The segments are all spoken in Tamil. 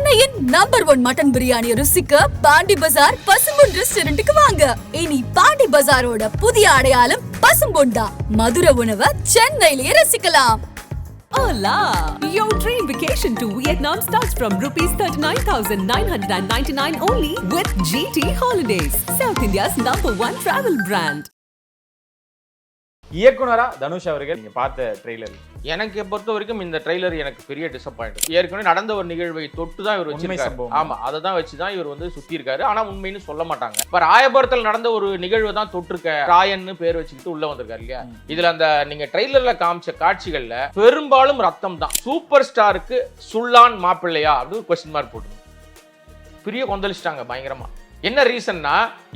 சென்னையின் நம்பர் 1 மட்டன் பிரியாணி ருசிக்க பாண்டி பஜார் பசும்பொன் ரெஸ்டாரண்ட்டுக்கு வாங்க. இனி பாண்டி பஜாரோட புதிய அடையாளம் பசும்பொன் தான். மதுரை உணவை சென்னையிலேயே ரசிக்கலாம். Hola! Your dream vacation to Vietnam starts from rupees 39,999 only with GT Holidays, South India's #1 travel brand. இயக்குனரா Dhanush அவர்கள் நீங்க பார்த்த ட்ரெய்லர் எனக்கு பொறுத்த வரைக்கும் இந்த ட்ரெய்லர் எனக்கு பெரிய டிசப்பாயிண்ட். ஏற்கனவே நடந்த ஒரு நிகழ்வை தொட்டு தான் இவர் வச்சிருக்காரு. ஆமா, அதை தான் வச்சு தான் இவர் வந்து சுத்தி இருக்காரு. ஆனா உண்மைன்னு சொல்ல மாட்டாங்க. இப்ப ராயபுரத்தில் நடந்த ஒரு நிகழ்வை தான் தொட்டிருக்க ராயன்னு பேர் வச்சுக்கிட்டு உள்ள வந்திருக்காரு இல்லையா. இதுல அந்த நீங்க ட்ரெய்லர்ல காமிச்ச காட்சிகள்ல பெரும்பாலும் ரத்தம் தான். சூப்பர் ஸ்டாருக்கு சுல்லான் மாப்பிள்ளையா அப்படின்னு கொஸ்டின் மார்க் போட்டு பெரிய கொந்தளிச்சிட்டாங்க பயங்கரமா. என்ன ரீசன்னா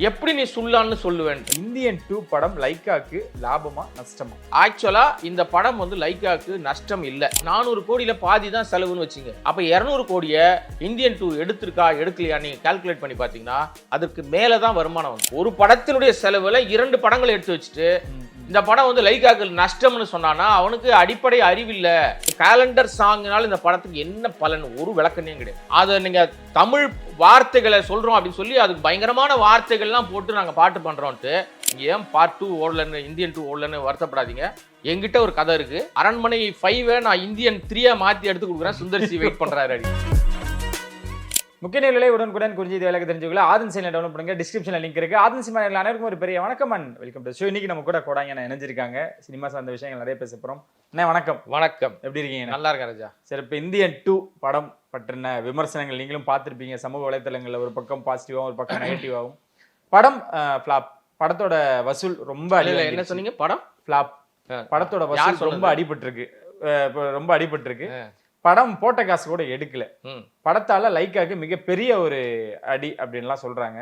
எப்படி நீ சுல்லான்னு சொல்லுவேன். இந்தியன் 2 படம் லைக்காக்கு லாபமா நஷ்டமா? ஆக்சுவலா இந்த படம் வந்து லைக்காக்கு நஷ்டம் இல்ல. 400 கோடியில பாதி தான் செலவுன்னு வச்சுங்க. அப்ப 200 கோடியை இந்தியன் 2 எடுத்திருக்கா எடுக்கலையா நீங்க கால்குலேட் பண்ணி பாத்தீங்கன்னா அதற்கு மேலதான் வருமானம் வந்து. ஒரு படத்தினுடைய செலவுல 2 படங்களை எடுத்து வச்சுட்டு இந்த படம் வந்து லைக்காக்கு நஷ்டம்னு சொன்னானா அவனுக்கு அடிப்படை அறிவில்ல. கேலண்டர் சாங்னால இந்த படத்துக்கு என்ன பலன் ஒரு விளக்கணையும் கிடையாது. அதை நீங்க தமிழ் வார்த்தைகளை சொல்றோம் அப்படின்னு சொல்லி அதுக்கு பயங்கரமான வார்த்தைகள்லாம் போட்டு நாங்க பாட்டு பண்றோம்ட்டு ஏன் பார்ட் 2 ஓடலன்னு இந்தியன் 2 ஓடலன்னு வருத்தப்படாதீங்க. என்கிட்ட ஒரு கதை இருக்கு. அரண்மனை 5 நான் இந்தியன் 3 மாத்தி எடுத்து கொடுக்குறேன். சுந்தர்சி வெயிட் பண்றாரு. முக்கிய நிலையை உடனுக்குடன் குறிஞ்சி வேலைக்கு தெரிஞ்சுக்கல ஆதன் சினிமா டவுன்லோட் பண்ணுங்க. டிஸ்கிரிப்ஷன்ல லிங்க் இருக்கு. ஆதன் சினிமா அனைவருக்கும் ஒரு பெரிய வணக்கம் அண்ட் வெல்கம் டு ஷோ. இன்னைக்கு நம்ம கூட கோடாங்க இணைஞ்சிருக்காங்க. சினிமா சார்ந்த விஷயங்கள் நிறைய பேச போறோம். அண்ணா வணக்கம். வணக்கம். எப்படி இருக்கீங்க? நல்லா இருக்கேன் ராஜா. சரி, இப்போ இந்தியன் 2 படம் பற்றின விமர்சனங்கள் நீங்களும் பார்த்துருப்பீங்க சமூக வலைத்தளங்களில். ஒரு பக்கம் பாசிட்டிவாகவும் ஒரு பக்கம் நெகட்டிவாகவும். படம் ஃபிளாப். படத்தோட வசூல் ரொம்ப என்ன சொன்னீங்க? படம் ஃபிளாப். படத்தோட வசூல் ரொம்ப அடிபட்டிருக்கு. படம் போட்ட காசு கூட எடுக்கல. படத்தால லைக்காக்கு மிகப்பெரிய ஒரு அடி அப்படின்லாம் சொல்றாங்க.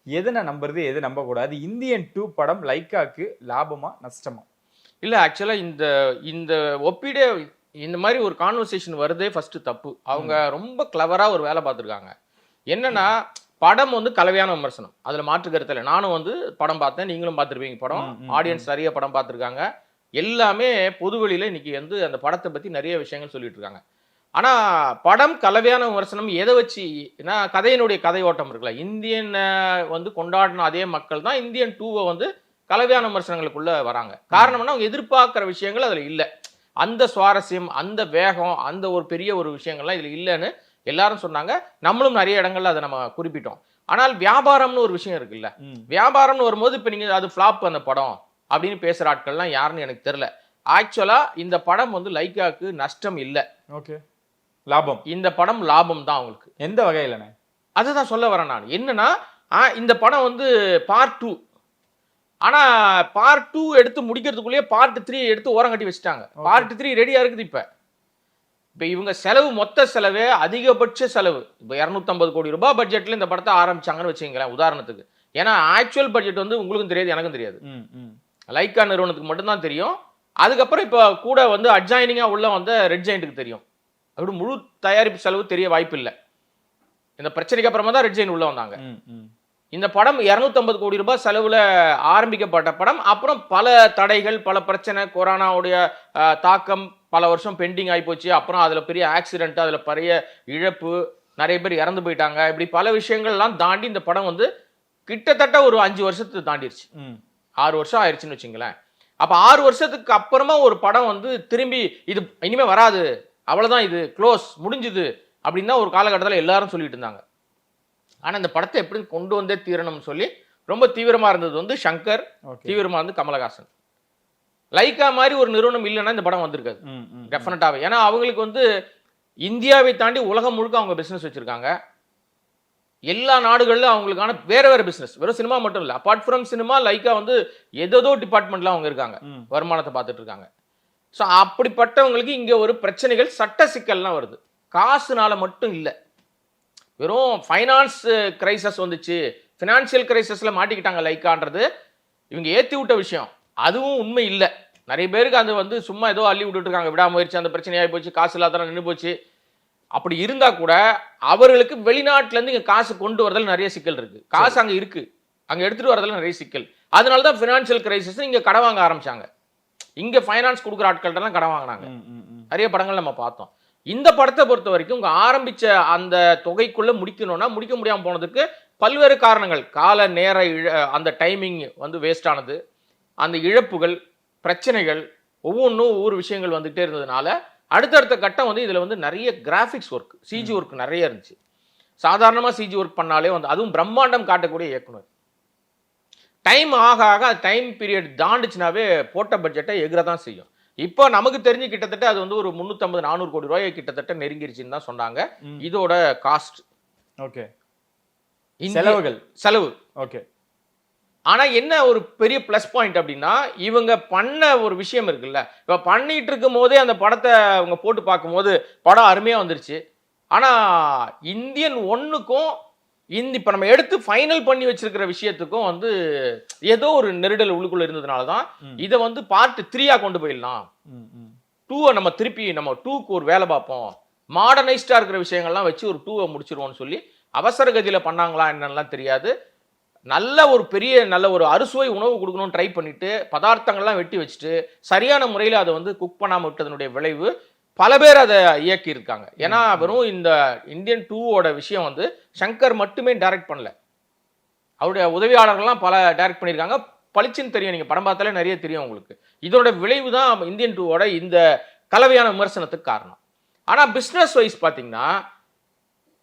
எதுன நம்புறது எது நம்ப கூடாது? இந்தியன் 2 படம் லைக்காக்கு லாபமா நஷ்டமா? இல்ல, ஆக்சுவலா இந்த ஒப்பீடே இந்த மாதிரி ஒரு கான்வர்சேஷன் வருதே ஃபர்ஸ்ட் தப்பு. அவங்க ரொம்ப கிளவரா ஒரு வேலை பார்த்துருக்காங்க. என்னன்னா படம் வந்து கலவையான விமர்சனம், அதுல மாற்று கருத்து இல்லை. நானும் வந்து படம் பார்த்தேன், நீங்களும் பார்த்துருப்பீங்க. படம் ஆடியன்ஸ் நிறைய படம் பார்த்துருக்காங்க. எல்லாமே பொதுவெளியில இன்னைக்கு வந்து அந்த படத்தை பத்தி நிறைய விஷயங்கள் சொல்லிட்டு இருக்காங்க. ஆனா படம் கலவையான விமர்சனம் எதை வச்சு? கதையினுடைய கதை ஓட்டம் இருக்குல்ல. இந்தியன் வந்து கொண்டாடின அதே மக்கள் தான் இந்தியன் 2 வந்து கலவையான விமர்சனங்களுக்குள்ள வராங்க. காரணம்னா அவங்க எதிர்பார்க்கிற விஷயங்கள் அதுல இல்லை. அந்த சுவாரஸ்யம், அந்த வேகம், அந்த ஒரு பெரிய ஒரு விஷயங்கள்லாம் இதுல இல்லைன்னு எல்லாரும் சொன்னாங்க. நம்மளும் நிறைய இடங்கள்ல அதை நம்ம குறிப்பிட்டோம். ஆனால் வியாபாரம்னு ஒரு விஷயம் இருக்குல்ல. வியாபாரம்னு வரும்போது இப்ப நீங்க அது ஃபிளாப் அந்த படம் அப்படின்னு பேசுற ஆட்கள்லாம் யாருன்னு எனக்கு தெரியல. ஆக்சுவலா இந்த படம் வந்து லைக்காக்கு நஷ்டம் இல்லை. ஓகே, லாபம். இந்த படம் லாபம் தான் அவங்களுக்கு. எந்த வகையில? அதுதான் சொல்ல வரேன் நான். என்னன்னா இந்த படம் வந்து பார்ட் 2. ஆனா பார்ட் 2 எடுத்து முடிக்கிறதுக்குள்ளேயே பார்ட் 3 எடுத்து ஓரம் கட்டி வச்சுட்டாங்க. பார்ட் 3 ரெடியா இருக்குது. இப்ப இவங்க செலவு, மொத்த செலவே அதிகபட்ச செலவு. இப்ப 250 கோடி ரூபாய் பட்ஜெட்ல இந்த படத்தை ஆரம்பிச்சாங்கன்னு வச்சுங்களேன் உதாரணத்துக்கு. ஏன்னா ஆக்சுவல் பட்ஜெட் வந்து உங்களுக்கும் தெரியாது, எனக்கும் தெரியாது. லைக்கா நிறுவனத்துக்கு மட்டும்தான் தெரியும். அதுக்கப்புறம் இப்ப கூட வந்து அட்ஜாயினிங்கா உள்ள வந்த ரெட் ஜெயண்ட்டுக்கு தெரியும். அப்படி முழு தயாரிப்பு செலவு தெரிய வாய்ப்பு இல்லை. இந்த பிரச்சனைக்கு அப்புறமா தான் ரெட் ஜெயின் உள்ள வந்தாங்க. இந்த படம் 250 கோடி ரூபாய் செலவுல ஆரம்பிக்கப்பட்ட படம். அப்புறம் பல தடைகள், பல பிரச்சனை, கொரோனாவுடைய தாக்கம், பல வருஷம் பெண்டிங் ஆகி போச்சு. அப்புறம் அதுல பெரிய ஆக்சிடென்ட், அதுல பெரிய இழப்பு, நிறைய பேர் இறந்து போயிட்டாங்க. இப்படி பல விஷயங்கள்லாம் தாண்டி இந்த படம் வந்து கிட்டத்தட்ட ஒரு 5 வருஷத்துக்கு தாண்டிடுச்சு. 6 வருஷம் ஆயிடுச்சுன்னு வச்சுங்களேன். அப்ப 6 வருஷத்துக்கு அப்புறமா ஒரு படம் வந்து திரும்பி இது இனிமே வராது, அவ்வளவுதான், இது க்ளோஸ், முடிஞ்சுது அப்படின்னு தான் ஒரு காலகட்டத்தில் எல்லாரும் சொல்லிட்டு இருந்தாங்க. ஆனா இந்த படத்தை எப்படி கொண்டு வந்தே தீரணும்னு சொல்லி ரொம்ப தீவிரமா இருந்தது வந்து சங்கர், தீவிரமா இருந்து கமலஹாசன். லைக்கா மாதிரி ஒரு நிறுவனம் இல்லைன்னா இந்த படம் வந்திருக்காது டெஃபினட்டாவே. ஏன்னா அவங்களுக்கு வந்து இந்தியாவை தாண்டி உலகம் முழுக்க அவங்க பிசினஸ் வச்சிருக்காங்க. எல்லா நாடுகளிலும் அவங்களுக்கான வேற பிசினஸ், வெறும் சினிமா மட்டும் இல்லை. அப்பார்ட் ஃப்ரம் சினிமா லைக்கா வந்து ஏதோ டிபார்ட்மெண்ட்ல அவங்க இருக்காங்க, வருமானத்தை பார்த்துட்டு இருக்காங்க. ஸோ அப்படிப்பட்டவங்களுக்கு இங்கே ஒரு பிரச்சனைகள், சட்ட சிக்கல்லாம் வருது. காசுனால மட்டும் இல்லை, வெறும் ஃபைனான்ஸ் கிரைசஸ் வந்துச்சு, ஃபினான்ஷியல் கிரைசஸில் மாட்டிக்கிட்டாங்க லைக்கான்றது இவங்க ஏற்றி விட்ட விஷயம். அதுவும் உண்மை இல்லை. நிறைய பேருக்கு அது வந்து சும்மா ஏதோ அள்ளி விட்டுருக்காங்க, விடாமுயற்சி, அந்த பிரச்சனையாகி போச்சு, காசு இல்லாத நின்று போச்சு. அப்படி இருந்தால் கூட அவர்களுக்கு வெளிநாட்டிலேருந்து இங்கே காசு கொண்டு வரதில் நிறைய சிக்கல் இருக்குது. காசு அங்கே இருக்குது, அங்கே எடுத்துகிட்டு வரதில் நிறைய சிக்கல். அதனால தான் ஃபினான்ஷியல் கிரைசஸ் இங்கே கடன் வாங்க ஆரம்பிச்சாங்க. இங்க ஃபைனான்ஸ் கொடுக்குற ஆட்கள்கிட்டலாம் கடன் வாங்கினாங்க. நிறைய படங்கள் நம்ம பார்த்தோம். இந்த படத்தை பொறுத்த வரைக்கும் உங்க ஆரம்பிச்ச அந்த தொகைக்குள்ள முடிக்கணும்னா முடிக்க முடியாம போனதுக்கு பல்வேறு காரணங்கள், கால நேர அந்த டைமிங் வந்து வேஸ்ட் ஆனது, அந்த இழப்புகள், பிரச்சனைகள், ஒவ்வொன்றும் ஒவ்வொரு விஷயங்கள் வந்துகிட்டே இருந்ததுனால அடுத்தடுத்த கட்டம் வந்து இதுல வந்து நிறைய கிராஃபிக்ஸ் ஒர்க், சிஜி ஒர்க் நிறைய இருந்துச்சு. சாதாரணமா சிஜி ஒர்க் பண்ணாலே வந்து அதுவும் பிரம்மாண்டம் காட்டக்கூடிய இயக்குனர் டைம் ஆக ஆக டைம் பீரியட் தாண்டுச்சுனாவே போட்ட பட்ஜெட்டை எகிறதான் செய்யும். இப்போ நமக்கு தெரிஞ்சு கிட்டத்தட்ட அது வந்து ஒரு 350-400 கோடி ரூபாய் கிட்டத்தட்ட நெருங்கிருச்சுன்னு தான் சொன்னாங்க. இதோட காஸ்ட் ஓகே, செலவு ஓகே. ஆனா என்ன ஒரு பெரிய பிளஸ் பாயிண்ட் அப்படின்னா, இவங்க பண்ண ஒரு விஷயம் இருக்குல்ல, இப்ப பண்ணிட்டு இருக்கும் போதே அந்த படத்தை அவங்க போட்டு பார்க்கும்போது படம் அருமையா வந்துருச்சு. ஆனா இந்தியன் 1க்கும் இப்ப நம்ம எடுத்து ஃபைனல் பண்ணி வச்சிருக்கிற விஷயத்துக்கும் வந்து ஏதோ ஒரு நெருடல் உள்ளுக்குள்ள இருந்ததுனாலதான் இதை வந்து பார்ட் 3 கொண்டு போயிடலாம், 2 நம்ம திருப்பி நம்ம 2க்கு ஒரு வேலை பார்ப்போம், மாடர்னைஸ்டா இருக்கிற விஷயங்கள்லாம் வச்சு ஒரு 2 முடிச்சிருவோம்னு சொல்லி அவசர கதியில பண்ணாங்களா என்னெல்லாம் தெரியாது. நல்ல ஒரு பெரிய நல்ல ஒரு அறுசுவை உணவு கொடுக்கணும்னு ட்ரை பண்ணிட்டு பதார்த்தங்கள்லாம் வெட்டி வச்சுட்டு சரியான முறையில் அதை வந்து குக் பண்ணாம விட்டதனுடைய விளைவு பல பேர் அதை இயக்கி இருக்காங்க. ஏன்னா வெறும் இந்த இந்தியன் 2வோட விஷயம் வந்து சங்கர் மட்டுமே டைரக்ட் பண்ணல, அவருடைய உதவியாளர்கள்லாம் பல டைரக்ட் பண்ணியிருக்காங்க. பளிச்சுன்னு தெரியும், நீங்க படம் பார்த்தாலே நிறைய தெரியும் உங்களுக்கு. இதோட விளைவு தான் இந்தியன் 2வோட இந்த கலவையான விமர்சனத்துக்கு காரணம். ஆனா பிசினஸ் வைஸ் பாத்தீங்கன்னா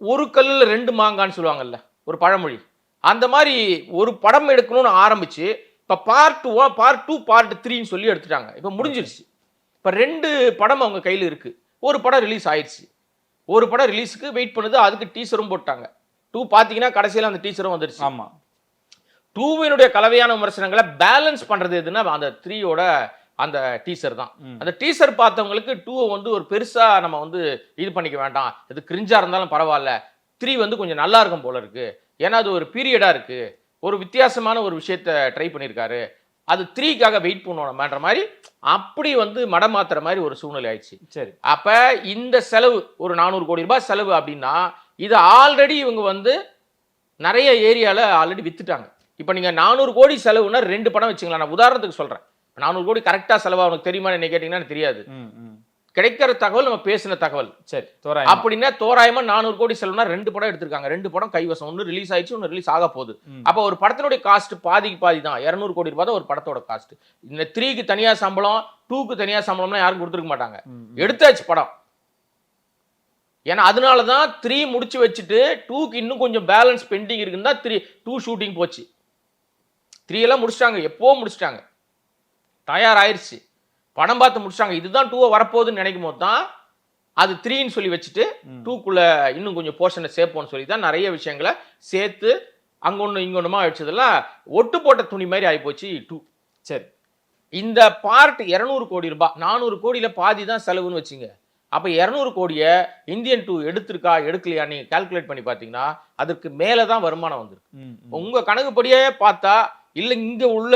ஒரு கல்லுல 2 மாங்கான்னு சொல்லுவாங்கல்ல ஒரு பழமொழி, அந்த மாதிரி ஒரு படம் எடுக்கணும்னு ஆரம்பிச்சு இப்ப பார்ட் 1 பார்ட் 2 பார்ட் 3ன்னு சொல்லி எடுத்துட்டாங்க. இப்ப முடிஞ்சிருச்சு. இப்ப 2 படம் அவங்க கையில இருக்கு. ஒரு படம் ரிலீஸ் ஆயிடுச்சு, ஒரு படம் ரிலீஸுக்கு வெயிட் பண்ணுது, அதுக்கு டீசரும் போட்டாங்க. 2 பாத்தீங்கன்னா கடைசியில அந்த டீசரும் வந்துருச்சு. ஆமா, 2வினுடைய கலவையான விமர்சனங்களை பேலன்ஸ் பண்றது எதுன்னா அந்த 3யோட அந்த டீசர் தான். அந்த டீசர் பார்த்தவங்களுக்கு 2 வந்து ஒரு பெருசா நம்ம வந்து இது பண்ணிக்க வேண்டாம், இது கிரிஞ்சா இருந்தாலும் பரவாயில்ல, 3 வந்து கொஞ்சம் நல்லா இருக்கும் போல இருக்கு, ஏன்னா அது ஒரு பீரியடா இருக்கு, ஒரு வித்தியாசமான ஒரு விஷயத்த ட்ரை பண்ணியிருக்காரு, அது 3க்காக வெயிட் பண்ணுவோம்ன்ற மாதிரி அப்படி வந்து மடமாத்துற மாதிரி ஒரு சூழ்நிலை ஆயிடுச்சு. சரி, அப்ப இந்த செலவு ஒரு 400 கோடி ரூபாய் செலவு அப்படின்னா இது ஆல்ரெடி இவங்க வந்து நிறைய ஏரியால ஆல்ரெடி வித்துட்டாங்க. இப்ப நீங்க 400 கோடி செலவுன்னா 2 படம் வச்சுங்களா, நான் உதாரணத்துக்கு சொல்றேன். 400 கோடி கரெக்டா செலவா உனக்கு தெரியுமா என்ன கேட்டீங்கன்னா தெரியாது, கிடைக்கிற தகவல் நம்ம பேசின தகவல். சரி, அப்படின்னா தோராயமா 400 கோடி செலவுனா 2 படம் எடுத்திருக்காங்க, 2 படம் கைவசம், ஒன்னு ரிலீஸ் ஆயிடுச்சு, ஒன்னு ரிலீஸ் ஆக போகுது. அப்ப ஒரு படத்தினுடைய காஸ்ட் பாதிக்கு பாதி தான், 200 கோடி ரூபாய் தான் ஒரு படத்தோட காஸ்ட். இந்த 3க்கு தனியா சம்பளம், 2க்கு தனியா சம்பளம்னா யாரும் கொடுத்துருக்க மாட்டாங்க, எடுத்தாச்சு படம். ஏன்னா அதனாலதான் 3 முடிச்சு வச்சுட்டு 2க்கு இன்னும் கொஞ்சம் பேலன்ஸ் பெண்டிங் இருக்குன்னு தான் 2 ஷூட்டிங் போச்சு. 3 எல்லாம் முடிச்சிட்டாங்க, எப்போ முடிச்சிட்டாங்க, தயாராயிருச்சு, படம் பார்த்து முடிச்சாங்க. இதுதான் 2 வரப்போகுதுன்னு நினைக்கும் போது தான் அது 3ன்னு சொல்லி வச்சுட்டு 2க்குள்ள இன்னும் கொஞ்சம் போர்ஷனை சேர்ப்போம்னு சொல்லி தான் நிறைய விஷயங்களை சேர்த்து அங்க ஒண்ணு இங்க ஒண்ணுமா வச்சதெல்லாம் ஒட்டு போட்ட துணி மாதிரி ஆயிப்போச்சு 2. சரி, இந்த பார்ட் 200 கோடி ரூபாய், 400 கோடியில பாதி தான் செலவுன்னு வச்சுங்க. அப்ப 200 கோடியை இந்தியன் 2 எடுத்திருக்கா எடுக்கலையா நீங்க கால்குலேட் பண்ணி பாத்தீங்கன்னா அதற்கு மேலதான் வருமானம் வந்திருக்கு. உங்க கணக்குப்படியே பார்த்தா இல்ல இங்க உள்ள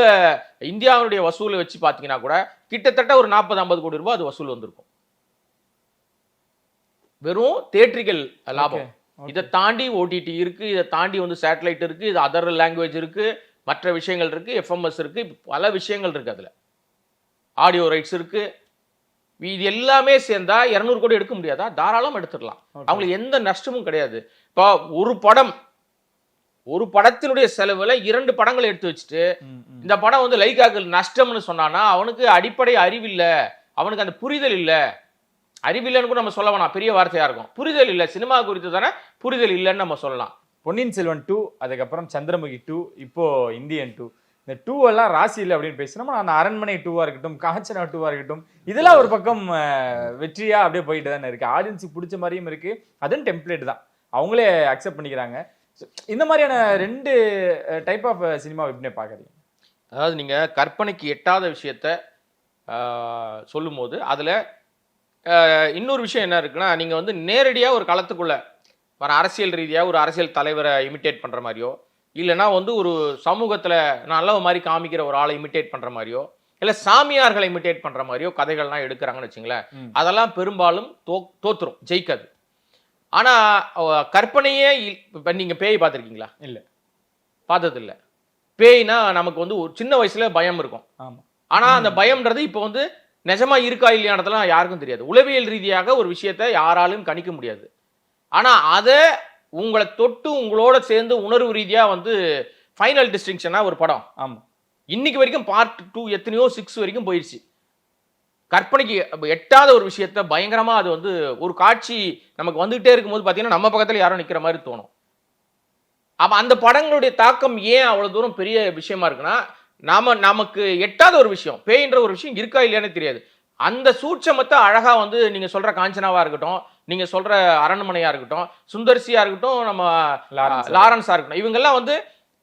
இந்தியாவுடைய வசூலை வச்சு பாத்தீங்கன்னா கூட கிட்டத்தட்ட ஒரு 40-50 கோடி ரூபாய் அது வசூல் வந்திருக்கும், வெறும் தியேட்ரிக்கல் லாபம். இதை தாண்டி ஓடிடி இருக்கு, இதை தாண்டி வந்து சேட்டலைட் இருக்கு, இது அதர் லாங்குவேஜ் இருக்கு, மற்ற விஷயங்கள் இருக்கு, எஃப்எம்எஸ் இருக்கு, பல விஷயங்கள் இருக்கு, அதுல ஆடியோ ரைட்ஸ் இருக்கு. இது எல்லாமே சேர்ந்தா 200 கோடி எடுக்க முடியாதா? தாராளம் எடுத்துடலாம், அவங்களுக்கு எந்த நஷ்டமும் கிடையாது. இப்போ ஒரு படத்தினுடைய செலவுல 2 படங்களை எடுத்து வச்சுட்டு இந்த படம் வந்து லைக்காக்கு நஷ்டம்னு சொன்னானா அவனுக்கு அடிப்படை அறிவில்ல, அவனுக்கு அந்த புரிதல் இல்ல. அறிவில்லைன்னு கூட நம்ம சொல்ல வேணாம், பெரிய வார்த்தையா இருக்கும். புரிதல் இல்ல, சினிமா குறித்து தானே புரிதல் இல்லைன்னு நம்ம சொல்லலாம். பொன்னியின் செல்வன் 2, அதுக்கப்புறம் சந்திரமுகி 2, இப்போ இந்தியன் 2. இந்த 2 எல்லாம் ராசி இல்லை அப்படின்னு பேசினோம்னா அந்த அரண்மனை 2வா இருக்கட்டும், காஞ்சனா 2வா இருக்கட்டும், இதெல்லாம் ஒரு பக்கம் வெற்றியா அப்படியே போயிட்டு தானே இருக்கு. ஆடியன்ஸுக்கு பிடிச்ச மாதிரியும் இருக்கு, அதுவும் டெம்ப்ளேட் தான், அவங்களே அக்செப்ட் பண்ணிக்கிறாங்க. இந்த மாதிரியான 2 டைப் ஆஃப் சினிமா எப்படி பாக்குறீங்க? அதாவது நீங்க கற்பனைக்கு எட்டாத விஷயத்த சொல்லும் போது அதுல இன்னொரு விஷயம் என்ன இருக்குன்னா, நீங்க வந்து நேரடியா ஒரு களத்துக்குள்ள வர அரசியல் ரீதியா ஒரு அரசியல் தலைவரை இமிட்டேட் பண்ற மாதிரியோ, இல்லைன்னா வந்து ஒரு சமூகத்துல நல்ல மாதிரி காமிக்கிற ஒரு ஆளை இமிட்டேட் பண்ற மாதிரியோ, இல்ல சாமியார்களை இமிட்டேட் பண்ற மாதிரியோ கதைகள்லாம் எடுக்கிறாங்கன்னு வச்சுங்களேன், அதெல்லாம் பெரும்பாலும் தோத்துரும், ஜெயிக்காது. ஆனா கற்பனையே இப்ப நீங்க பேய் பார்த்திருக்கீங்களா? இல்ல, பார்த்தது இல்ல. பேய்னா நமக்கு வந்து ஒரு சின்ன வயசுல பயம் இருக்கும். ஆனா அந்த பயம்ன்றது இப்ப வந்து நிஜமா இருக்கா இல்லையானதெல்லாம் யாருக்கும் தெரியாது. உளவியல் ரீதியாக ஒரு விஷயத்தை யாராலும் கணிக்க முடியாது. ஆனா அதை உங்களை தொட்டு உங்களோட சேர்ந்து உணர்வு ரீதியா வந்து ஃபைனல் டிஸ்டிங்ஷனா ஒரு படம். ஆமா, இன்னைக்கு வரைக்கும் பார்ட் 2 எத்தனையோ 6 வரைக்கும் போயிடுச்சு. கற்பனைக்கு எட்டாத ஒரு விஷயத்த பயங்கரமா அது வந்து ஒரு காட்சி நமக்கு வந்துகிட்டே இருக்கும்போது பாத்தீங்கன்னா நம்ம பக்கத்துல யாரும் நிக்கிற மாதிரி தோணும். அப்ப அந்த படங்களுடைய தாக்கம் ஏன் அவ்வளவு தூரம் பெரிய விஷயமா இருக்குன்னா, நமக்கு எட்டாத ஒரு விஷயம், பேய்ன்ற ஒரு விஷயம் இருக்கா இல்லையானே தெரியாது. அந்த சூட்சமத்தை அழகா வந்து நீங்க சொல்ற காஞ்சனாவா இருக்கட்டும், நீங்க சொல்ற அரண்மனையா இருக்கட்டும், சுந்தர்சியா இருக்கட்டும், நம்ம லாரன்ஸா இருக்கட்டும், இவங்கெல்லாம் வந்து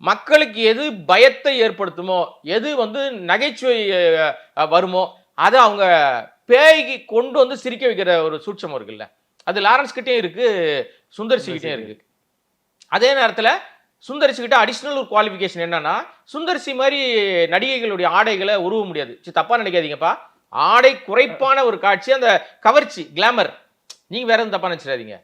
மக்களுக்கு எது பயத்தை ஏற்படுத்துமோ, எது வந்து நகைச்சுவை வருமோ, அதை அவங்க பேய்க்கு கொண்டு வந்து சிரிக்க வைக்கிற ஒரு சூட்சம் இருக்குல்ல, அது லாரன்ஸ் கிட்டேயும் இருக்கு, சுந்தர்சி கிட்டேயும் இருக்கு. அதே நேரத்தில் சுந்தர்சி கிட்ட அடிஷனல் ஒரு குவாலிஃபிகேஷன் என்னன்னா, சுந்தர்சி மாதிரி நடிகைகளுடைய ஆடைகளை உருவ முடியாது. தப்பா நினைக்காதீங்கப்பா, ஆடை குறைப்பான ஒரு காட்சி, அந்த கவர்ச்சி கிளாமர், நீங்க வேற எதுவும் தப்பா நினைச்சிடாதீங்க.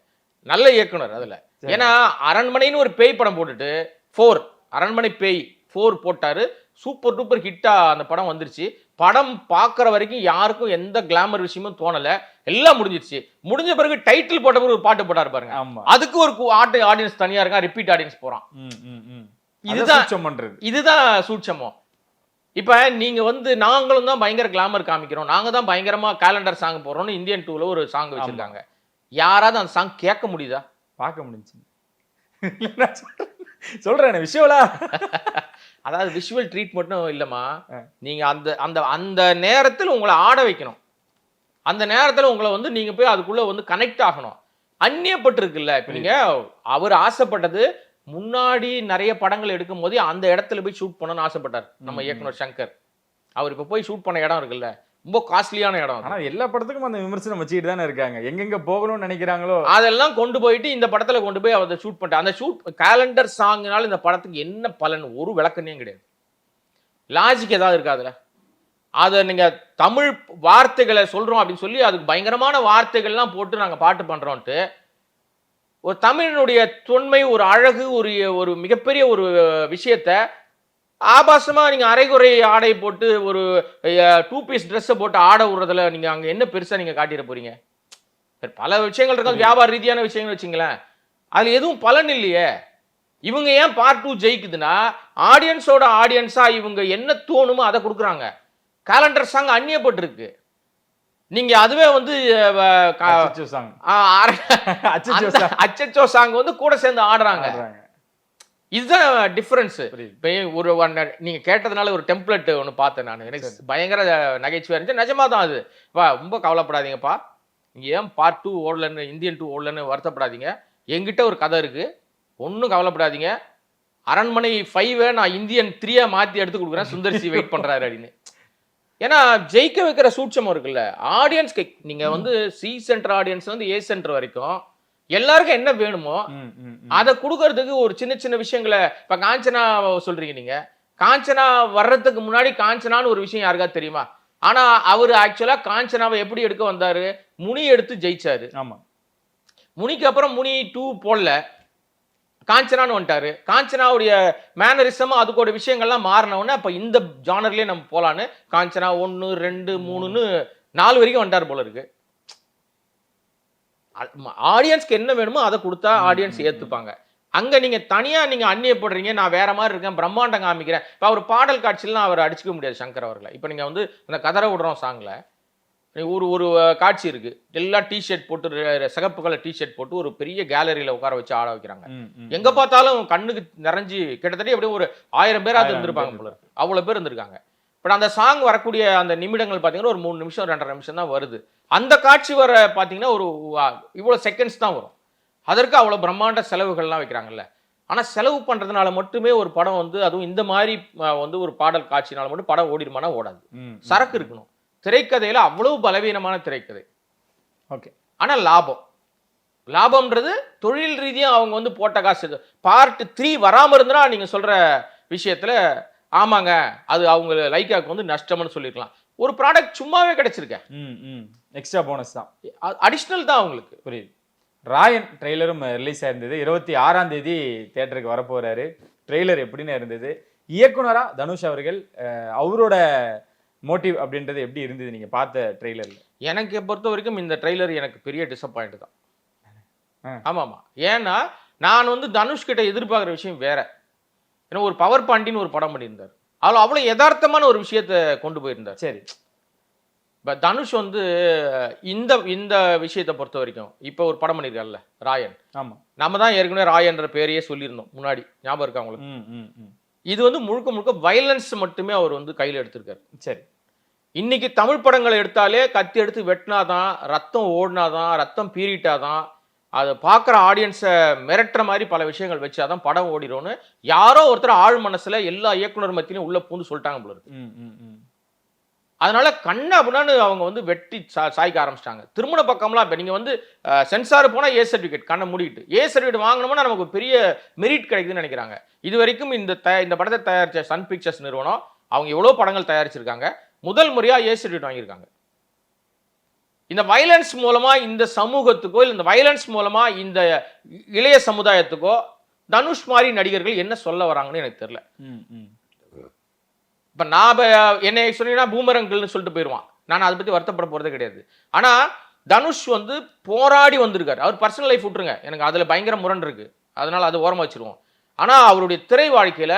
நல்ல இயக்குனர் அதுல. ஏன்னா அரண்மனைன்னு ஒரு பேய் படம் போட்டுட்டு 4 அரண்மனை பேய் 4 போட்டாரு, சூப்பர் டூப்பர் ஹிட்டா அந்த படம் வந்துருச்சு. படம் பார்க்குற வரைக்கும் யாருக்கும் எந்த கிளாமர் விஷயமும் தோணல, எல்லாம் முடிஞ்சிருச்சு. முடிஞ்ச பிறகு டைட்டில் போட்ட பிறகு ஒரு பாட்டு போட்டாரு பாருங்க, அதுக்கு ஒரு ஆடியன்ஸ் தனியா இருக்கா, ரிப்பீட் ஆடியன்ஸ் போறான். இதுதான் சூட்சமோ. இப்ப நீங்க வந்து நாங்களும் தான் பயங்கர கிளாமர் காமிக்கிறோம், நாங்க தான் பயங்கரமா கேலண்டர் சாங் போடுறோம்னு இந்தியன் 2ல ஒரு சாங் வச்சிருக்காங்க. யாராவது அந்த சாங் கேட்க முடியுதா? பார்க்க முடிஞ்சு சொல்றேன் விஷுவலா. அதாவது விஷுவல் ட்ரீட் மட்டும் இல்லம்மா, நீங்க அந்த அந்த அந்த நேரத்தில் உங்களை ஆட வைக்கணும். அந்த நேரத்தில் உங்களை வந்து நீங்க போய் அதுக்குள்ள வந்து கனெக்ட் ஆகணும். அந்நியப்பட்டு இருக்குல்ல. இப்ப நீங்க அவர் ஆசைப்பட்டது முன்னாடி நிறைய படங்கள் எடுக்கும் போது அந்த இடத்துல போய் ஷூட் பண்ணணும்னு ஆசைப்பட்டார் நம்ம இயக்குனர் சங்கர். அவர் இப்ப போய் ஷூட் பண்ண இடம் இருக்குல்ல, ரொம்ப காஸ்ட்லியான இடம். ஆனா எல்லா படத்துக்கும் அந்த விமர்சனம் வச்சுட்டு தானே இருக்காங்க, எங்கெங்க போகணும்னு நினைக்கிறாங்களோ அதெல்லாம் கொண்டு போயிட்டு இந்த படத்துல கொண்டு போய் அதை ஷூட் பண்ணிட்டு, அந்த ஷூட் கேலண்டர் சாங்னால இந்த படத்துக்கு என்ன பலன் ஒரு விளக்கணையும் கிடையாது. லாஜிக் ஏதாவது இருக்காதுல. அதை நீங்க தமிழ் வார்த்தைகளை சொல்றோம் அப்படின்னு சொல்லி அதுக்கு பயங்கரமான வார்த்தைகள்லாம் போட்டு நாங்க பாட்டு பண்றோம்ட்டு, ஒரு தமிழனுடைய தொன்மை, ஒரு அழகு, ஒரு மிகப்பெரிய ஒரு விஷயத்த ஆபாசமா நீங்க அரைகுறை ஆடை போட்டு ஒரு 2 பீஸ் ட்ரெஸ்ஸை போட்டு ஆட விடுறதுல நீங்க அங்க என்ன பெருசா நீங்க காட்டிட போறீங்க? பல விஷயங்கள் இருக்கு, வியாபார ரீதியான விஷயங்கள் வச்சுங்களேன், அதுல எதுவும் பலன் இல்லையே. இவங்க ஏன் பார்ட் 2 ஜெயிக்குதுன்னா, ஆடியன்ஸோட ஆடியன்ஸா இவங்க என்ன தோணுமோ அதை கொடுக்குறாங்க. கேலண்டர் சாங் அந்நியப்பட்டிருக்கு. நீங்க அதுவே வந்து அச்சச்சோ சாங் வந்து கூட சேர்ந்து ஆடுறாங்க. இதுதான் டிஃபரன்ஸ். ஒரு நீங்க கேட்டதுனால ஒரு டெம்ப்ளேட் ஒன்று பார்த்தேன் நான், எனக்கு பயங்கர நகைச்சுவையா இருந்துச்சு. நிஜமா தான் அது. ரொம்ப கவலைப்படாதீங்கப்பா, நீங்க ஏன் பார்ட் 2 ஓடலன்னு, இந்தியன் 2 ஓடலன்னு வருத்தப்படாதீங்க. எங்கிட்ட ஒரு கதை இருக்கு, ஒன்றும் கவலைப்படாதீங்க. அரண்மனை 5 நான் இந்தியன் 3 மாத்தி எடுத்து கொடுக்குறேன், சுந்தர்சி வெயிட் பண்றாரு அப்படின்னு. ஏன்னா ஜெயிக்க வைக்கிற சூட்சம் இருக்குல்ல, ஆடியன்ஸ்க்கு நீங்க வந்து சி சென்டர் ஆடியன்ஸ் வந்து ஏ சென்டர் வரைக்கும் எல்லாருக்கும் என்ன வேணுமோ அதை கொடுக்கறதுக்கு ஒரு சின்ன சின்ன விஷயங்களை. இப்ப காஞ்சனா சொல்றீங்க, நீங்க காஞ்சனா வர்றதுக்கு முன்னாடி காஞ்சனான்னு ஒரு விஷயம் யாருக்காவது தெரியுமா? ஆனா அவரு ஆக்சுவலா காஞ்சனாவை எப்படி எடுக்க வந்தாரு, முனி எடுத்து ஜெயிச்சாரு. ஆமா, முனிக்கு அப்புறம் முனி 2 போடல, காஞ்சனான்னு வந்துட்டாரு. காஞ்சனாவுடைய மேனரிசம் அதுக்கோட விஷயங்கள்லாம் மாறினவுடனே அப்ப இந்த ஜானர்லயே நம்ம போலான்னு காஞ்சனா 1, 2, 3ன்னு 4 வரைக்கும் வந்துட்டாரு போல இருக்கு. ஆடியன்ஸ்க்கு என்ன வேணுமோ அதை கொடுத்தா ஆடியன்ஸ் ஏத்துப்பாங்க. அங்க நீங்க தனியா நீங்க அந்நியப்படுறீங்க, நான் வேற மாதிரி இருக்கேன், பிரம்மாண்டம் காமிக்கிறேன். இப்ப அவர் பாடல் காட்சியெல்லாம் அவர் அடிச்சுக்க முடியாது சங்கர் அவர்களை. இப்ப நீங்க வந்து அந்த கதற விடுறோம் சாங்ல ஒரு காட்சி இருக்கு, எல்லா டிஷர்ட் போட்டு சிகப்பு கலர் டிஷர்ட் போட்டு ஒரு பெரிய கேலரியில உட்கார வச்சு ஆட வைக்கிறாங்க. எங்க பார்த்தாலும் கண்ணுக்கு நிறைஞ்சு கிட்டத்தட்ட எப்படியும் ஒரு 1000 பேராவது இருந்திருப்பாங்க போல இருக்கு, அவ்வளவு பேர் இருந்திருக்காங்க. பட் அந்த சாங் வரக்கூடிய அந்த நிமிடங்கள் பார்த்தீங்கன்னா ஒரு 3 நிமிஷம் 2.5 நிமிஷம் தான் வருது. அந்த காட்சி வர பார்த்தீங்கன்னா ஒரு இவ்வளோ செகண்ட்ஸ் தான் வரும். அதற்கு அவ்வளோ பிரம்மாண்ட செலவுகள்லாம் வைக்கிறாங்கல்ல. ஆனால் செலவு பண்ணுறதுனால மட்டுமே ஒரு படம் வந்து, அதுவும் இந்த மாதிரி வந்து ஒரு பாடல் காட்சினால மட்டும் படம் ஓடிடுமானா ஓடாது. சரக்கு இருக்கணும். திரைக்கதையில் அவ்வளவு பலவீனமான திரைக்கதை. ஓகே, ஆனால் லாபம்ன்றது தொழில் ரீதியாக அவங்க வந்து போட்ட காசு. பார்ட் 3 வராமல் இருந்தா நீங்கள் சொல்கிற விஷயத்தில் ஆமாங்க, அது அவங்க லைக்காக்கு வந்து நஷ்டம்னு சொல்லிருக்கலாம். ஒரு ப்ராடக்ட் சும்மாவே கிடைச்சிருக்க, எக்ஸ்ட்ரா போனஸ் தான், அடிஷனல் தான் அவங்களுக்கு. புரியுது. ராயன் ட்ரெய்லரும் ரிலீஸ் ஆயிருந்தது, 26ஆம் தேதி தியேட்டருக்கு வரப்போறாரு. ட்ரெய்லர் எப்படின்னு இருந்தது? இயக்குனரா தனுஷ் அவர்கள் அவரோட மோட்டிவ் அப்படின்றது எப்படி இருந்தது நீங்க பார்த்த ட்ரெய்லர்ல? எனக்கு பொறுத்த வரைக்கும் இந்த ட்ரெய்லர் எனக்கு பெரிய டிசப்பாயிண்ட் தான். ஆமாமா. ஏன்னா நான் வந்து தனுஷ் கிட்ட எதிர்பார்க்குற விஷயம் வேற. ஏன்னா ஒரு பவர் பாண்டின்னு ஒரு படம் பண்ணியிருந்தார். அதில் அவ்வளோ யதார்த்தமான ஒரு விஷயத்தை கொண்டு போயிருந்தார். சரி. இப்போ தனுஷ் வந்து இந்த இந்த விஷயத்தை பொறுத்த வரைக்கும் இப்போ ஒரு படம் பண்ணியிருக்காருல்ல ராயன். ஆமா. நம்ம தான் ஏற்கனவே ராயன்ற பேரையே சொல்லியிருந்தோம் முன்னாடி, ஞாபகம் இருக்கா உங்களுக்கு? இது வந்து முழுக்க முழுக்க வயலன்ஸ் மட்டுமே அவர் வந்து கையில் எடுத்திருக்காரு. சரி. இன்னைக்கு தமிழ் படங்களை எடுத்தாலே கத்தி எடுத்து வெட்டினாதான், ரத்தம் ஓடினாதான், ரத்தம் பீறிட்டாதான், அதை பார்க்குற ஆடியன்ஸை மிரட்டுற மாதிரி பல விஷயங்கள் வச்சு அதான் படம் ஓடிடும்னு யாரோ ஒருத்தர் ஆழ் மனசுல எல்லா இயக்குனர் மத்தியிலும் உள்ள பூந்து சொல்லிட்டாங்க போல இருக்கு. அதனால கண்ணா அப்படின்னு அவங்க வந்து வெட்டி சாய்க்க ஆரம்பிச்சிட்டாங்க. திருமண பக்கம்லாம் இப்போ நீங்கள் வந்து சென்சார் போனால் ஏ சர்டிஃபிகேட் கண்ணை மூடிட்டு ஏ சர்டிஃபிகேட் வாங்கணும்னா நமக்கு பெரிய மெரிட் கிடைக்குதுன்னு நினைக்கிறாங்க. இது வரைக்கும் இந்த படத்தை தயாரித்த சன் பிக்சர்ஸ் நிறுவனம் அவங்க எவ்வளோ படங்கள் தயாரிச்சிருக்காங்க, முதல் முறையாக ஏ சர்டிஃபிகேட் வாங்கியிருக்காங்க. இந்த வயலன்ஸ் மூலமா இந்த சமூகத்துக்கோ இல்லை இந்த வயலன்ஸ் மூலமா இந்த இளைய சமுதாயத்துக்கோ தனுஷ் மாதிரி நடிகர்கள் என்ன சொல்ல வராங்கன்னு எனக்கு தெரியல. இப்ப நான் என்னை சொன்னீங்கன்னா பூமரங்கள்னு சொல்லிட்டு போயிடுவான். நான் அதை பத்தி வருத்தப்பட போறதே கிடையாது. ஆனா தனுஷ் வந்து போராடி வந்திருக்காரு. அவர் பர்சனல் லைஃப் விட்டுருங்க, எனக்கு அதுல பயங்கர முரண் இருக்கு, அதனால அதை ஓரமா வச்சிருவோம். ஆனா அவருடைய திரை வாழ்க்கையில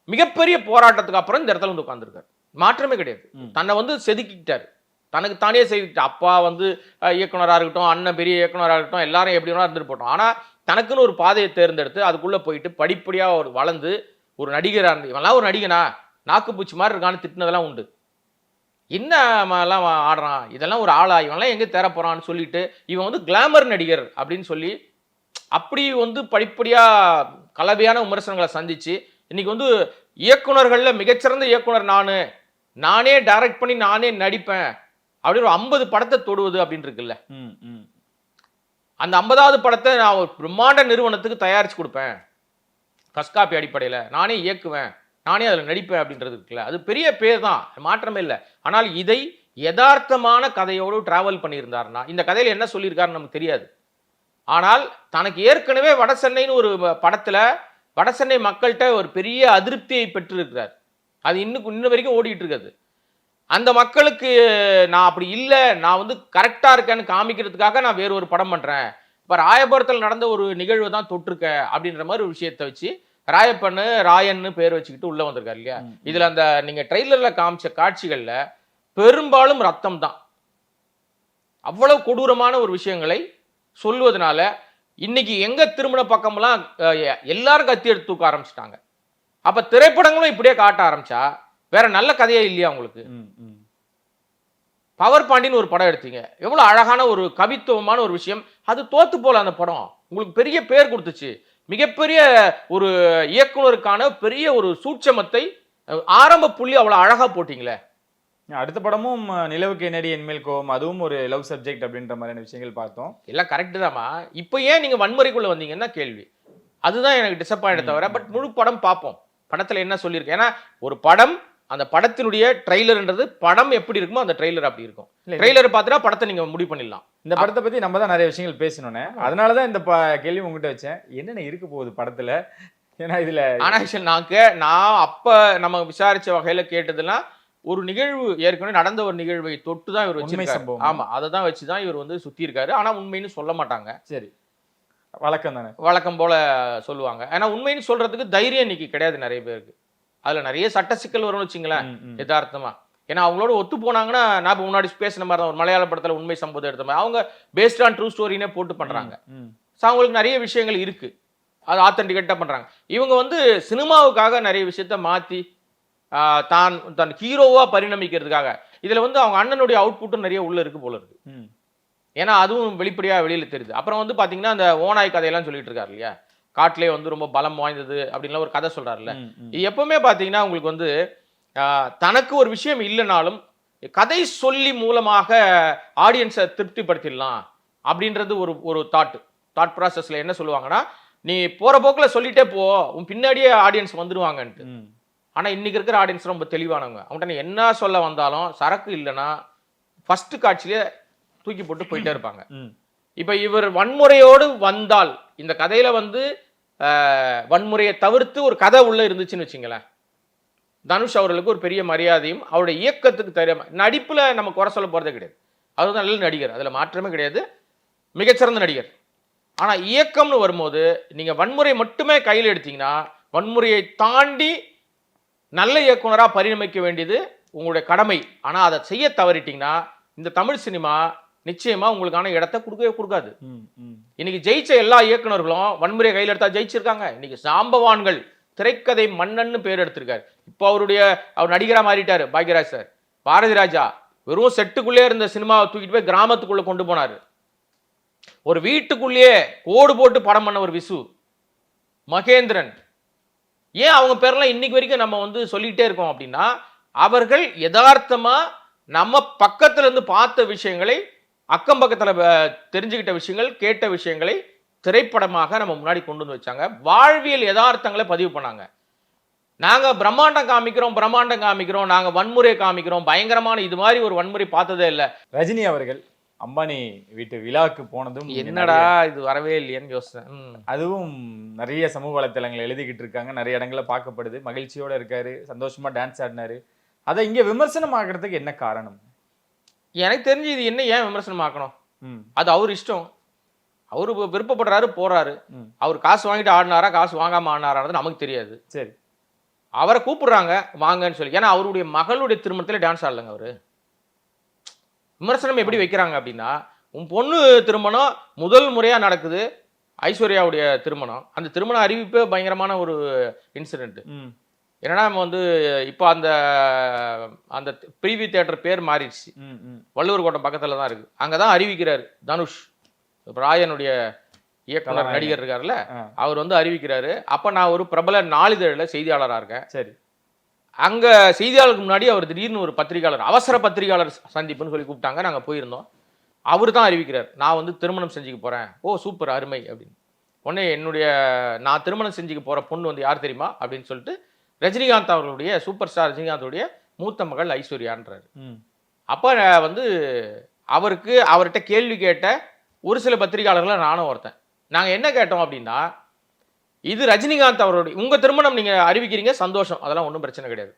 மிகப்பெரிய போராட்டத்துக்கு அப்புறம் இந்த இடத்துல வந்து உட்கார்ந்துருக்காரு. மாற்றமே கிடையாது. தன்னை வந்து செதுக்கிட்டாரு, தனக்கு தானே செய்துக்கிட்டு. அப்பா வந்து இயக்குனராக இருக்கட்டும், அண்ணன் பெரிய இயக்குனராக இருக்கட்டும், எல்லாரும் எப்படி வேணா இருந்துட்டு போட்டோம். ஆனா தனக்குன்னு ஒரு பாதையை தேர்ந்தெடுத்து அதுக்குள்ள போயிட்டு படிப்படியா ஒரு வளர்ந்து ஒரு நடிகராக இருந்து, இவெல்லாம் ஒரு நடிகனா நாக்குப்பூச்சி மாதிரி இருக்கான்னு திட்டினதெல்லாம் உண்டு. என்ன எல்லாம் ஆடுறான், இதெல்லாம் ஒரு ஆளா, இவன்லாம் எங்கே தேர போறான்னு சொல்லிட்டு இவன் வந்து கிளாமர் நடிகர் அப்படின்னு சொல்லி அப்படி வந்து படிப்படியா கலவையான விமர்சனங்களை சந்திச்சு இன்னைக்கு வந்து இயக்குனர்கள்ல மிகச்சிறந்த இயக்குனர் நானே டைரக்ட் பண்ணி நானே நடிப்பேன் அப்படின்னு ஒரு 50 படத்தை தொடுவது அப்படின்னு இருக்குல்ல. அந்த 50வது படத்தை நான் ஒரு பிரம்மாண்ட நிறுவனத்துக்கு தயாரிச்சு கொடுப்பேன், ஃபர்ஸ்ட் காப்பி அடிப்படையில் நானே இயக்குவேன், நானே அதில் நடிப்பேன் அப்படின்றது இருக்குல்ல, அது பெரிய பேர் தான், மாற்றமே இல்லை. ஆனால் இதை யதார்த்தமான கதையோடு டிராவல் பண்ணியிருந்தாருன்னா இந்த கதையில் என்ன சொல்லியிருக்காருன்னு நமக்கு தெரியாது. ஆனால் தனக்கு ஏற்கனவே வடசென்னைன்னு ஒரு படத்தில் வடசென்னை மக்கள்கிட்ட ஒரு பெரிய அதிருப்தியை பெற்றிருக்கிறார். அது இன்ன வரைக்கும் ஓடிட்டு இருக்காது. அந்த மக்களுக்கு நான் அப்படி இல்லை, நான் வந்து கரெக்டாக இருக்கேன்னு காமிக்கிறதுக்காக நான் வேறு ஒரு படம் பண்ணுறேன், இப்போ ராயபுரத்தில் நடந்த ஒரு நிகழ்வு தான் தொட்டிருக்கேன் அப்படின்ற மாதிரி ஒரு விஷயத்தை வச்சு ராயன்னு பேர் வச்சுக்கிட்டு உள்ள வந்திருக்காரு இல்லையா. இதுல அந்த நீங்க ட்ரெய்லர்ல காமிச்ச காட்சிகள்ல பெரும்பாலும் ரத்தம் தான். அவ்வளவு கொடூரமான ஒரு விஷயங்களை சொல்வதனால இன்னைக்கு எங்க திருமண பக்கம்லாம் எல்லாரும் கத்தி எடுத்து தூக்க ஆரம்பிச்சிட்டாங்க. அப்ப திரைப்படங்களும் இப்படியே காட்ட ஆரம்பிச்சா வேற நல்ல கதையே இல்லையா உங்களுக்கு? பவர் பாண்டின்னு ஒரு படம் எடுத்தீங்க, எவ்வளவு அழகான ஒரு கவித்துவமான ஒரு விஷயம், அது தோத்து போல அந்த படம் உங்களுக்கு பெரிய பேர் கொடுத்துச்சு. மிகப்பெரிய ஒரு இயக்குனருக்கான பெரிய ஒரு சூட்சமத்தை ஆரம்ப புள்ளி அவ்வளவு அழகா போட்டீங்களே. அடுத்த படமும் நிலவுக்கு என்னடி என்மேல் கோவம், அதுவும் ஒரு லவ் சப்ஜெக்ட் அப்படின்ற மாதிரியான விஷயங்கள் பார்த்தோம். எல்லாம் கரெக்ட் தான்மா. இப்போ ஏன் நீங்க வன்முறைக்குள்ள வந்தீங்கன்னா கேள்வி, அதுதான் எனக்கு டிசப்பாயிண்ட் தவிர. பட் முழு படம் பார்ப்போம், படத்துல என்ன சொல்லியிருக்கேன். ஏன்னா ஒரு படம், அந்த படத்தினுடைய ட்ரெய்லர்ன்றது படம் எப்படி இருக்குமோ அந்த ட்ரெய்லர் அப்படி இருக்கும். ட்ரெய்லர் பார்த்துட்டா படத்தை நீங்க முடிவு பண்ணிடலாம். இந்த படத்தை பத்தி நம்ம தான் நிறைய விஷயங்கள் பேசணும்னே, அதனாலதான் இந்த கேள்வி உங்ககிட்ட வச்சேன், என்னென்ன இருக்க போகுது படத்துல. ஏன்னா இதுல நான் அப்ப நம்ம விசாரிச்ச வகையில கேட்டதுன்னா ஒரு நிகழ்வு, ஏற்கனவே நடந்த ஒரு நிகழ்வை தொட்டு தான் இவர் வச்சிருக்காரு. ஆமா, அதை தான் வச்சுதான் இவர் வந்து சுத்தி இருக்காரு. ஆனா உண்மைன்னு சொல்ல மாட்டாங்க. சரி, வழக்கம் தானே, வழக்கம் போல சொல்லுவாங்க. ஏன்னா உண்மைன்னு சொல்றதுக்கு தைரியம் இன்னைக்கு கிடையாது நிறைய பேருக்கு. அதுல நிறைய சட்ட சிக்கல் வரும்னு வச்சுங்களேன் யதார்த்தமா. ஏன்னா அவங்களோட ஒத்து போனாங்கன்னா, நான் முன்னாடி பேசின மாதிரி தான் ஒரு மலையாள படத்துல உண்மை சம்பவம் எடுத்த மாதிரி அவங்க பேஸ்ட் ஆன் ட்ரூ ஸ்டோரினே போட்டு பண்றாங்க. அவங்களுக்கு நிறைய விஷயங்கள் இருக்கு, அது ஆத்தென்டிகேட்டா பண்றாங்க. இவங்க வந்து சினிமாவுக்காக நிறைய விஷயத்த மாத்தி தான் ஹீரோவா பரிணமிக்கிறதுக்காக இதுல வந்து அவங்க அண்ணனுடைய அவுட்புட்டும் நிறைய உள்ள இருக்கு போல இருக்கு. ஏன்னா அதுவும் வெளிப்படையா வெளியில தெரியுது. அப்புறம் வந்து பாத்தீங்கன்னா அந்த ஓனாய் கதையெல்லாம் சொல்லிட்டு இருக்காரு இல்லையா, காட்டிலே வந்து ரொம்ப பலம் வாய்ந்தது அப்படின்லாம் ஒரு கதை சொல்றாருல்ல. இது எப்பவுமே பாத்தீங்கன்னா உங்களுக்கு வந்து தனக்கு ஒரு விஷயம் இல்லைனாலும் கதை சொல்லி மூலமாக ஆடியன்ஸை திருப்திப்படுத்திடலாம் அப்படின்றது ஒரு தாட் ப்ராசஸ்ல என்ன சொல்லுவாங்கன்னா, நீ போற போக்குல சொல்லிட்டே போ, உன் பின்னாடியே ஆடியன்ஸ் வந்துடுவாங்கன்ட்டு. ஆனா இன்னைக்கு இருக்கிற ஆடியன்ஸ் ரொம்ப தெளிவானவங்க. அவங்கள்ட்ட நீ என்ன சொல்ல வந்தாலும் சரக்கு இல்லைன்னா ஃபர்ஸ்ட் காட்சியிலே தூக்கி போட்டு போயிட்டே இருப்பாங்க. இப்ப இவர் வன்முறையோடு வந்தால் இந்த கதையில வந்து வன்முறையை தவிர்த்து ஒரு கதை உள்ள இருந்துச்சுன்னு வச்சுங்களேன், தனுஷ் அவர்களுக்கு ஒரு பெரிய மரியாதையும் அவருடைய இயக்கத்துக்கு தெரியாம நடிப்புல நம்ம குறை சொல்ல போறதே கிடையாது. அதுதான் நல்ல நடிகர், அதுல மாற்றமே கிடையாது, மிகச்சிறந்த நடிகர். ஆனா இயக்கம்னு வரும்போது நீங்க வன்முறை மட்டுமே கையில் எடுத்தீங்கன்னா வன்முறையை தாண்டி நல்ல இயக்குனரா பரிணமிக்க வேண்டியது உங்களுடைய கடமை. ஆனா அதை செய்ய தவறிட்டீங்கன்னா இந்த தமிழ் சினிமா நிச்சயமா உங்களுக்கான இடத்தை கொடுக்கவே கொடுக்காது. இன்னைக்கு ஜெயிச்ச எல்லா இயக்குனர்களும் வன்முறையை கையில் எடுத்தா ஜெயிச்சிருக்காங்க. இன்னைக்கு சாம்பவான்கள் திரைக்கதை மன்னன்னு பேர் எடுத்திருக்காரு. இப்போ அவர் நடிகரா மாறிட்டாரு பாக்யராஜ் சார். பாரதி ராஜா வெறும் செட்டுக்குள்ளே இருந்த சினிமாவை தூக்கிட்டு போய் கிராமத்துக்குள்ள கொண்டு போனாரு. ஒரு வீட்டுக்குள்ளேயே கோடு போட்டு படம் பண்ண ஒரு விசு, மகேந்திரன். ஏன் அவங்க பேரெல்லாம் இன்னைக்கு வரைக்கும் நம்ம வந்து சொல்லிக்கிட்டே இருக்கோம் அப்படின்னா அவர்கள் யதார்த்தமா நம்ம பக்கத்துல இருந்து பார்த்த விஷயங்களை, அக்கம் பக்கத்துல தெரிஞ்சுக்கிட்ட விஷயங்கள், கேட்ட விஷயங்களை திரைப்படமாக நம்ம முன்னாடி கொண்டு வந்து வச்சாங்க. வாழ்வியல் யதார்த்தங்களை பதிவு பண்ணாங்க. நாங்க பிரம்மாண்டம் காமிக்கிறோம், நாங்க வன்முறையை காமிக்கிறோம், பயங்கரமான இது மாதிரி ஒரு வன்முறை பார்த்ததே இல்லை. ரஜினி அவர்கள் அம்பானி வீட்டு விழாக்கு போனதும் என்னடா இது வரவே இல்லையேன்னு யோசிச்சேன். அதுவும் நிறைய சமூக வலைத்தளங்கள் எழுதிக்கிட்டு இருக்காங்க, நிறைய இடங்கள்ல பார்க்கப்படுது. மகிழ்ச்சியோட இருக்காரு, சந்தோஷமா டான்ஸ் ஆடினாரு. அதை இங்க விமர்சனம் ஆகிறதுக்கு என்ன காரணம்? எனக்கு தெரிஞ்சு இது என்ன ஏன் விமர்சனம் ஆக்கணும்? அது அவர் இஷ்டம். அவரு விருப்பப்படுறாரு, போறாரு. அவர் காசு வாங்கிட்டு ஆடினாரா காசு வாங்காம ஆடினாரான்னு நமக்கு தெரியாது. சரி, அவரை கூப்பிடுறாங்க வாங்கன்னு சொல்லி. ஏன்னா அவருடைய மகளுடைய திருமணத்துல டான்ஸ் ஆடலங்க அவரு. விமர்சனம் எப்படி வைக்கிறாங்க அப்படின்னா, உன் பொண்ணு திருமணம் முதல் முறையா நடக்குது, ஐஸ்வர்யாவுடைய திருமணம். அந்த திருமண அறிவிப்பே பயங்கரமான ஒரு இன்சிடென்ட். என்னன்னா நம்ம வந்து இப்போ அந்த பிரிவி தியேட்டர் பேர் மாறிடுச்சு, வள்ளுவர் கோட்டம் பக்கத்துல தான் இருக்கு. அங்கதான் அறிவிக்கிறாரு தனுஷ், ராயனுடைய இயக்குனர் நடிகர் இருக்காருல்ல, அவர் வந்து அறிவிக்கிறாரு. அப்ப நான் ஒரு பிரபல நாளிதழில் செய்தியாளராக இருக்கேன். சரி, அங்க செய்தியாளருக்கு முன்னாடி அவர் திடீர்னு ஒரு பத்திரிகையாளர், அவசர பத்திரிகையாளர் சந்திப்புன்னு சொல்லி கூப்பிட்டாங்க. நாங்க போயிருந்தோம். அவரு தான் அறிவிக்கிறார், நான் வந்து திருமணம் செஞ்சுக்க போறேன். ஓ சூப்பர், அருமை அப்படின்னு. உடனே நான் திருமணம் செஞ்சுக்க போற பொண்ணு வந்து யார் தெரியுமா அப்படின்னு சொல்லிட்டு ரஜினிகாந்த் அவர்களுடைய, சூப்பர் ஸ்டார் ரஜினிகாந்தோடைய மூத்த மகள் ஐஸ்வர்யான்றாரு. அப்ப வந்து அவர்கிட்ட கேள்வி கேட்ட ஒரு சில பத்திரிகையாளர்கள் நானும் ஒருத்தன். நாங்க என்ன கேட்டோம் அப்படின்னா, இது ரஜினிகாந்த் அவருடைய, உங்க திருமணம் நீங்க அறிவிக்கிறீங்க, சந்தோஷம், அதெல்லாம் ஒன்றும் பிரச்சனை கிடையாது.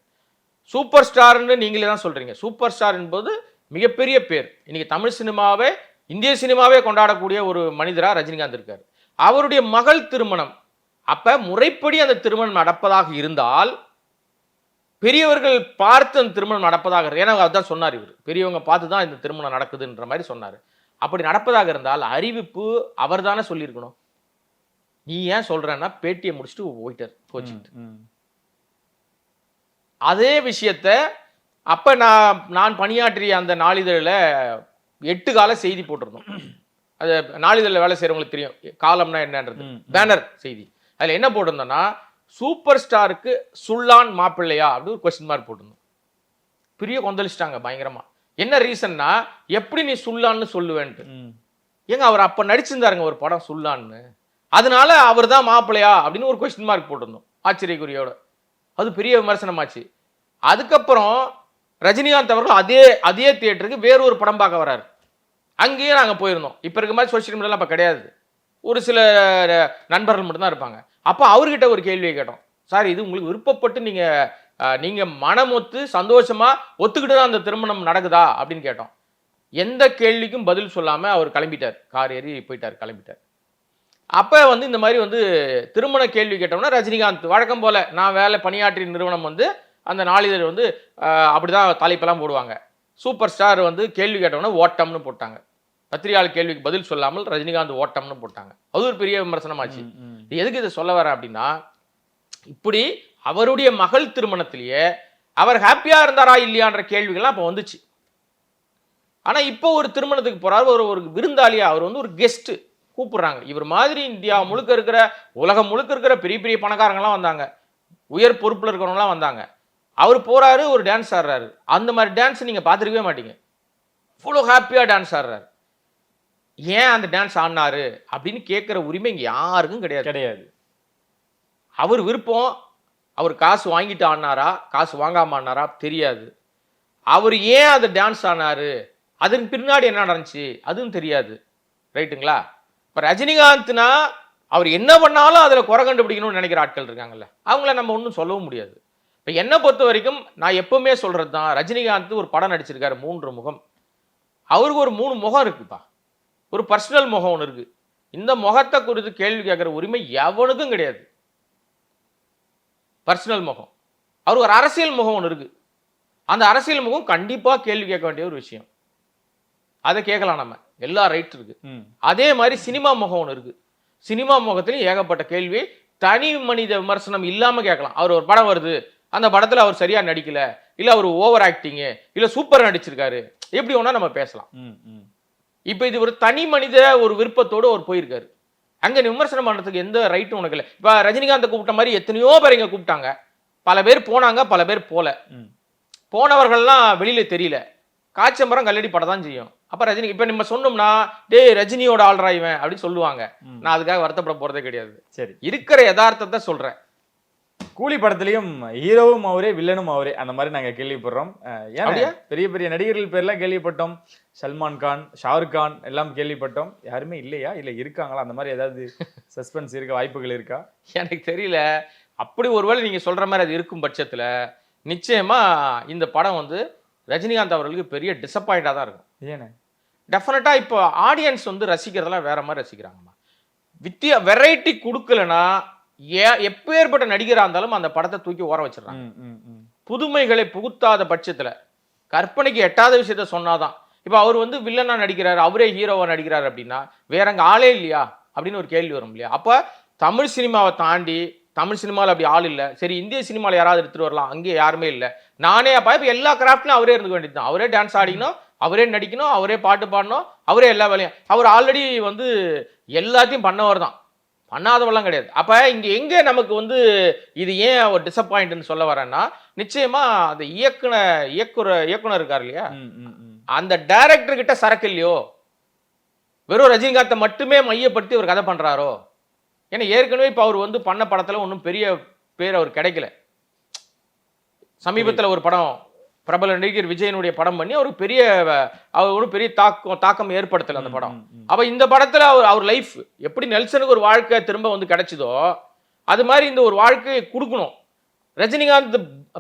சூப்பர் ஸ்டார்னு நீங்களே தான் சொல்றீங்க. சூப்பர் ஸ்டார் என்பது மிகப்பெரிய பேர். இன்னைக்கு தமிழ் சினிமாவே, இந்திய சினிமாவே கொண்டாடக்கூடிய ஒரு மனிதரா ரஜினிகாந்த் இருக்காரு. அவருடைய மகள் திருமணம், அப்ப முறைப்படி அந்த திருமணம் நடப்பதாக இருந்தால், பெரியவர்கள் பார்த்து அந்த திருமணம் நடப்பதாக, ஏன்னா அதுதான் சொன்னார் இவர், பெரியவங்க பார்த்து தான் இந்த திருமணம் நடக்குதுன்ற மாதிரி சொன்னார். அப்படி நடப்பதாக இருந்தால் அறிவிப்பு அவர் தானே சொல்லியிருக்கணும். நீ ஏன் சொல்றன்னா பேட்டியை முடிச்சுட்டு போயிட்டார் கோச்சிட்டு. அதே விஷயத்த அப்ப நான் பணியாற்றிய அந்த நாளிதழில் 8 கால செய்தி போட்டிருந்தோம். அது நாளிதழில் வேலை செய்யறவங்களுக்கு தெரியும் காலம்னா என்னன்றது, பேனர் செய்தி. அதுல என்ன போட்டிருந்தோம்னா, சூப்பர் ஸ்டாருக்கு சுல்லான் மாப்பிள்ளையா அப்படின்னு ஒரு கொஸ்டின் மார்க் போட்டிருந்தோம். பெரிய கொந்தளிச்சிட்டாங்க பயங்கரமா. என்ன ரீசன்னா, எப்படி நீ சுல்லான்னு சொல்லுவேன்ட்டு. ஏங்க அவர் அப்ப நடிச்சிருந்தாருங்க ஒரு படம் சுல்லான்னு, அதனால அவர் தான் மாப்பிள்ளையா அப்படின்னு ஒரு கொஸ்டின் மார்க் போட்டிருந்தோம் ஆச்சரியக்குறியோட. அது பெரிய விமர்சனமாச்சு. அதுக்கப்புறம் ரஜினிகாந்த் அவர்கள் அதே தியேட்டருக்கு வேறொரு படம் பார்க்க வராரு. அங்கேயே நாங்க போயிருந்தோம். இப்ப இருக்க மாதிரி சோசியல் மீடியாலாம் அப்ப கிடையாது, ஒரு சில நண்பர்கள் மட்டும்தான் இருப்பாங்க. அப்ப அவர்கிட்ட ஒரு கேள்வியை கேட்டோம், சார் இது உங்களுக்கு விருப்பப்பட்டு நீங்க மனமொத்து சந்தோஷமா ஒத்துக்கிட்டு தான் அந்த திருமணம் நடக்குதா அப்படின்னு கேட்டோம். எந்த கேள்விக்கும் பதில் சொல்லாம அவர் கிளம்பிட்டார், கார் ஏறி போயிட்டார், கிளம்பிட்டார். அப்ப வந்து இந்த மாதிரி வந்து திருமண கேள்வி கேட்டோம்னா ரஜினிகாந்த் வழக்கம் போல, நான் வேலை பணியாற்றிய நிறுவனம் வந்து அந்த நாளிதழ் வந்து அப்படிதான் தலைப்பெல்லாம் போடுவாங்க. சூப்பர் ஸ்டார் வந்து கேள்வி கேட்டோம்னா ஓட்டம்னு போட்டாங்க. பத்திரிகையாளர் கேள்விக்கு பதில் சொல்லாமல் ரஜினிகாந்த் ஓட்டம்னு போட்டாங்க. அது ஒரு பெரிய விமர்சனமாச்சு. எதுக்கு இதை சொல்ல வர அப்படின்னா, இப்படி அவருடைய மகள் திருமணத்திலேயே அவர் ஹாப்பியா இருந்தாரா இல்லையான்ற கேள்விகள்லாம் அப்ப வந்துச்சு. ஆனா இப்போ ஒரு திருமணத்துக்கு போறாரு, ஒரு விருந்தாளியா, அவர் வந்து ஒரு கெஸ்ட் கூப்பிடுறாங்க. இவர் மாதிரி இந்தியா முழுக்க இருக்கிற, உலகம் முழுக்க இருக்கிற பெரிய பெரிய பணக்காரங்களாம் வந்தாங்க, உயர் பொறுப்புல இருக்கிறவங்களாம் வந்தாங்க. அவர் போறாரு, ஒரு டான்ஸ் ஆடுறாரு. அந்த மாதிரி டான்ஸ் நீங்க பார்த்துருக்கவே மாட்டீங்க. இவ்வளோ ஹாப்பியா டான்ஸ் ஆடுறாரு. ஏன் அந்த டான்ஸ் ஆடினாரு அப்படின்னு கேட்கிற உரிமை இங்க யாருக்கும் கிடையாது. அவர் விருப்பம். அவர் காசு வாங்கிட்டு ஆடினாரா காசு வாங்காம ஆடினாரா தெரியாது. அவர் ஏன் அந்த டான்ஸ் ஆனாரு, அதன் பின்னாடி என்ன நடந்துச்சு அதுவும் தெரியாது. ரைட்டுங்களா? இப்ப ரஜினிகாந்த்னா அவர் என்ன பண்ணாலும் அதுல குறை கண்டுபிடிக்கணும்னு நினைக்கிற ஆட்கள் இருக்காங்கல்ல, அவங்கள நம்ம ஒன்றும் சொல்லவும் முடியாது. இப்போ என்னை பொறுத்த வரைக்கும் நான் எப்பவுமே சொல்றது தான், ரஜினிகாந்த் ஒரு படம் நடிச்சிருக்காரு 3 முகம், அவருக்கு ஒரு 3 முகம் இருக்குப்பா. ஒரு பர்சனல் முகம் ஒன்று இருக்கு. இந்த முகத்தை குறித்து கேள்வி கேட்குற உரிமை எவனுக்கும் கிடையாது. பர்சனல் முகம். அவருக்கு ஒரு அரசியல் முகம் ஒன்று இருக்கு. அந்த அரசியல் முகம் கண்டிப்பா கேள்வி கேட்க வேண்டிய ஒரு விஷயம். அதை கேட்கலாம், நம்ம எல்லா ரைட் இருக்கு. அதே மாதிரி சினிமா முகம் ஒன்று இருக்கு. சினிமா முகத்திலையும் ஏகப்பட்ட கேள்வி தனி மனித விமர்சனம் இல்லாம கேட்கலாம். அவர் ஒரு படம் வருது, அந்த படத்துல அவர் சரியா நடிக்கல, இல்ல அவர் ஓவர் ஆக்டிங்கு, இல்ல சூப்பர் நடிச்சிருக்காரு, எப்படி வேணா நம்ம பேசலாம். இப்ப இது ஒரு தனி மனித ஒரு விருப்பத்தோடு அவர் போயிருக்காரு. அங்க விமர்சனம் பண்றதுக்கு எந்த ரைட்டும் உனக்கு இல்லை. இப்ப ரஜினிகாந்த் கூப்பிட்ட மாதிரி எத்தனையோ பேர் இங்க கூப்பிட்டாங்க. பல பேர் போனாங்க, பல பேர் போல. போனவர்கள்லாம் வெளியில தெரியல. காய்ச்சம்பரம் கல்லடி படம் தான் செய்யும். அப்ப ரஜினி இப்ப நம்ம சொன்னோம்னா டே ரஜினியோட ஆள்ரா இவன் அப்படின்னு சொல்லுவாங்க. நான் அதுக்காக வருத்தப்பட போறதே கிடையாது. சரி, இருக்கிற யதார்த்தத்தை சொல்றேன். கூலி படத்துலயும் ஹீரோவும் அவரே வில்லனும் அவரே அந்த மாதிரி நாங்க கேள்விப்படுறோம். ஏன் பெரிய பெரிய நடிகர்கள் பேர்லாம் கேள்விப்பட்டோம். சல்மான் கான், ஷாருக் கான் எல்லாம் கேள்விப்பட்டோம். யாருமே இல்லையா, இல்ல இருக்காங்களா? அந்த மாதிரி ஏதாவது சஸ்பென்ஸ் இருக்க வாய்ப்புகள் இருக்கா? எனக்கு தெரியல. அப்படி ஒருவேளை நீங்க சொல்ற மாதிரி அது இருக்கும் பட்சத்துல நிச்சயமா இந்த படம் வந்து ரஜினிகாந்த் அவர்களுக்கு பெரிய டிசப்பாயிண்டா தான் இருக்கும். ஏன்னு டெஃபினட்டா இப்போ ஆடியன்ஸ் வந்து ரசிக்கிறதெல்லாம் வேற மாதிரி ரசிக்கிறாங்கம்மா. வெரைட்டி கொடுக்கலன்னா எப்பேற்பட்ட நடிகரா இருந்தாலும் அந்த படத்தை தூக்கி ஓர வச்சிடறாங்க. புதுமைகளை புகுத்தாத பட்சத்துல, கற்பனைக்கு எட்டாத விஷயத்த சொன்னாதான். இப்ப அவர் வந்து வில்லனா நடிக்கிறாரு, அவரே ஹீரோவா நடிக்கிறாரு அப்படின்னா வேற அங்க ஆளே இல்லையா அப்படின்னு ஒரு கேள்வி வரும் இல்லையா? அப்ப தமிழ் சினிமாவை தாண்டி, தமிழ் சினிமாவில் அப்படி ஆள் இல்லை, சரி இந்திய சினிமாவில் யாராவது எடுத்துட்டு வரலாம், அங்கே யாருமே இல்லை. நானே அப்ப இப்ப எல்லா கிராஃப்ட்லையும் அவரே இருந்துக்க வேண்டியது தான். அவரே டான்ஸ் ஆடிக்கணும், அவரே நடிக்கணும், அவரே பாட்டு பாடணும், அவரே எல்லா வேலையும். அவர் ஆல்ரெடி வந்து எல்லாத்தையும் பண்ணவர் தான், பண்ணாதவெல்லாம் கிடையாது. அப்ப இங்க எங்க நமக்கு வந்து இது ஏன் ஒரு டிசப்பாயிண்ட்னு சொல்ல வரேன்னா, நிச்சயமா அந்த இயக்குனர் இருக்காரு இல்லையா, அந்த டைரக்டர் கிட்ட சரக்கு இல்லையோ, வெறும் ரஜினிகாந்தை மட்டுமே மையப்படுத்தி ஒரு கதை பண்றாரோ. ஏன்னா ஏற்கனவே இப்ப அவர் வந்து பண்ண படத்துல ஒன்றும் பெரிய பேர் அவர் கிடைக்கல. சமீபத்தில் ஒரு படம் பிரபல நடிகர் விஜயனுடைய படம் பண்ணி அவருக்கு பெரிய தாக்கம் ஏற்படுத்தல அந்த படம். அப்ப இந்த படத்துல அவர் லைஃப் எப்படி நெல்சனுக்கு ஒரு வாழ்க்கை திரும்ப வந்து கிடைச்சதோ அது மாதிரி இந்த ஒரு வாழ்க்கையை கொடுக்கணும். ரஜினிகாந்த்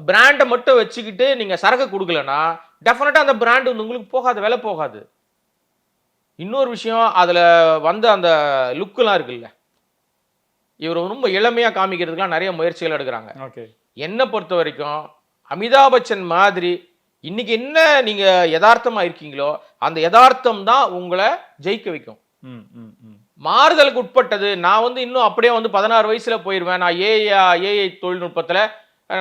பிராண்டை மட்டும் வச்சுக்கிட்டு நீங்க சரக்கு கொடுக்கலன்னா டெஃபினட்டா அந்த பிராண்ட் வந்து உங்களுக்கு போகாது, விலை போகாது. இன்னொரு விஷயம், அதுல வந்த அந்த லுக்கெல்லாம் இருக்குல்ல, இவர் ரொம்ப இளமையா காமிக்கிறதுக்குலாம் நிறைய முயற்சிகள் எடுக்கிறாங்க. என்னை பொறுத்த வரைக்கும் அமிதாப் பச்சன் மாதிரி இன்னைக்கு என்ன நீங்க யதார்த்தமா இருக்கீங்களோ அந்த யதார்த்தம் தான் உங்களை ஜெயிக்க வைக்கும். மாறுதலுக்கு உட்பட்டது. நான் வந்து இன்னும் அப்படியே வந்து 16 வயசுல போயிடுவேன், நான் ஏஐ தொழில்நுட்பத்துல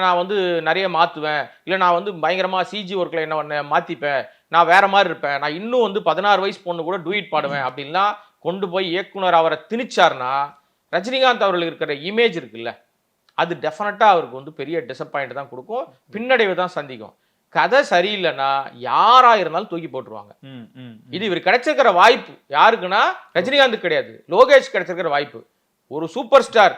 நான் வந்து நிறைய மாத்துவேன், இல்லை நான் வந்து பயங்கரமா சிஜி ஒர்க்ல என்ன மாத்திப்பேன், நான் வேற மாதிரி இருப்பேன், நான் இன்னும் வந்து 16 வயசு பொண்ணு கூட டூயிட் பாடுவேன் அப்படின்லாம் கொண்டு போய் இயக்குனர் அவரை திணிச்சார்னா ரஜினிகாந்த் அவர்களுக்கு இருக்கிற இமேஜ் இருக்குல்ல, அது டெஃபினட்டா அவருக்கு வந்து பெரிய டிசப்பாயிண்ட் தான் கொடுக்கும், பின்னடைவு தான் சந்திக்கும். கதை சரியில்லைன்னா யாரா இருந்தாலும் தூக்கி போட்டுருவாங்க. இது இவர் கிடைச்சிருக்கிற வாய்ப்பு யாருக்குன்னா ரஜினிகாந்த் கிடையாது, லோகேஷ் கிடைச்சிருக்கிற வாய்ப்பு. ஒரு சூப்பர் ஸ்டார்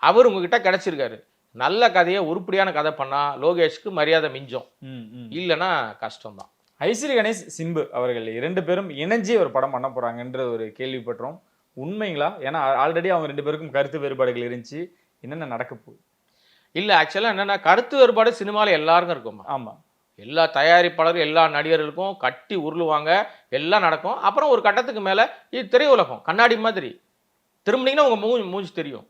அவர் உங்ககிட்ட கிடைச்சிருக்காரு. நல்ல கதையை உருப்படியான கதை பண்ணா லோகேஷ்க்கு மரியாதை மிஞ்சும், இல்லைன்னா கஷ்டம் தான். ஐஸ்வரி கணேஷ், சிம்பு அவர்கள் 2 பேரும் இணைஞ்சி ஒரு படம் பண்ண போறாங்கன்ற ஒரு கேள்விப்பட்டோம். உண்மைங்களா? ஏன்னா ஆல்ரெடி அவங்க 2 பேருக்கும் கருத்து வேறுபாடுகள் இருந்துச்சு. என்னென்ன நடக்க போகுது? இல்ல, ஆக்சுவலா என்னன்னா கருத்து வேறுபாடு சினிமாவில் எல்லாருக்கும் இருக்கும். ஆமா, எல்லா தயாரிப்பாளரும் எல்லா நடிகர்களுக்கும் கட்டி உருளுவாங்க, எல்லாம் நடக்கும். அப்புறம் ஒரு கட்டத்துக்கு மேல இது திரையுலகம் கண்ணாடி மாதிரி திரும்பினீங்கன்னா உங்க மூஞ்சி தெரியும்.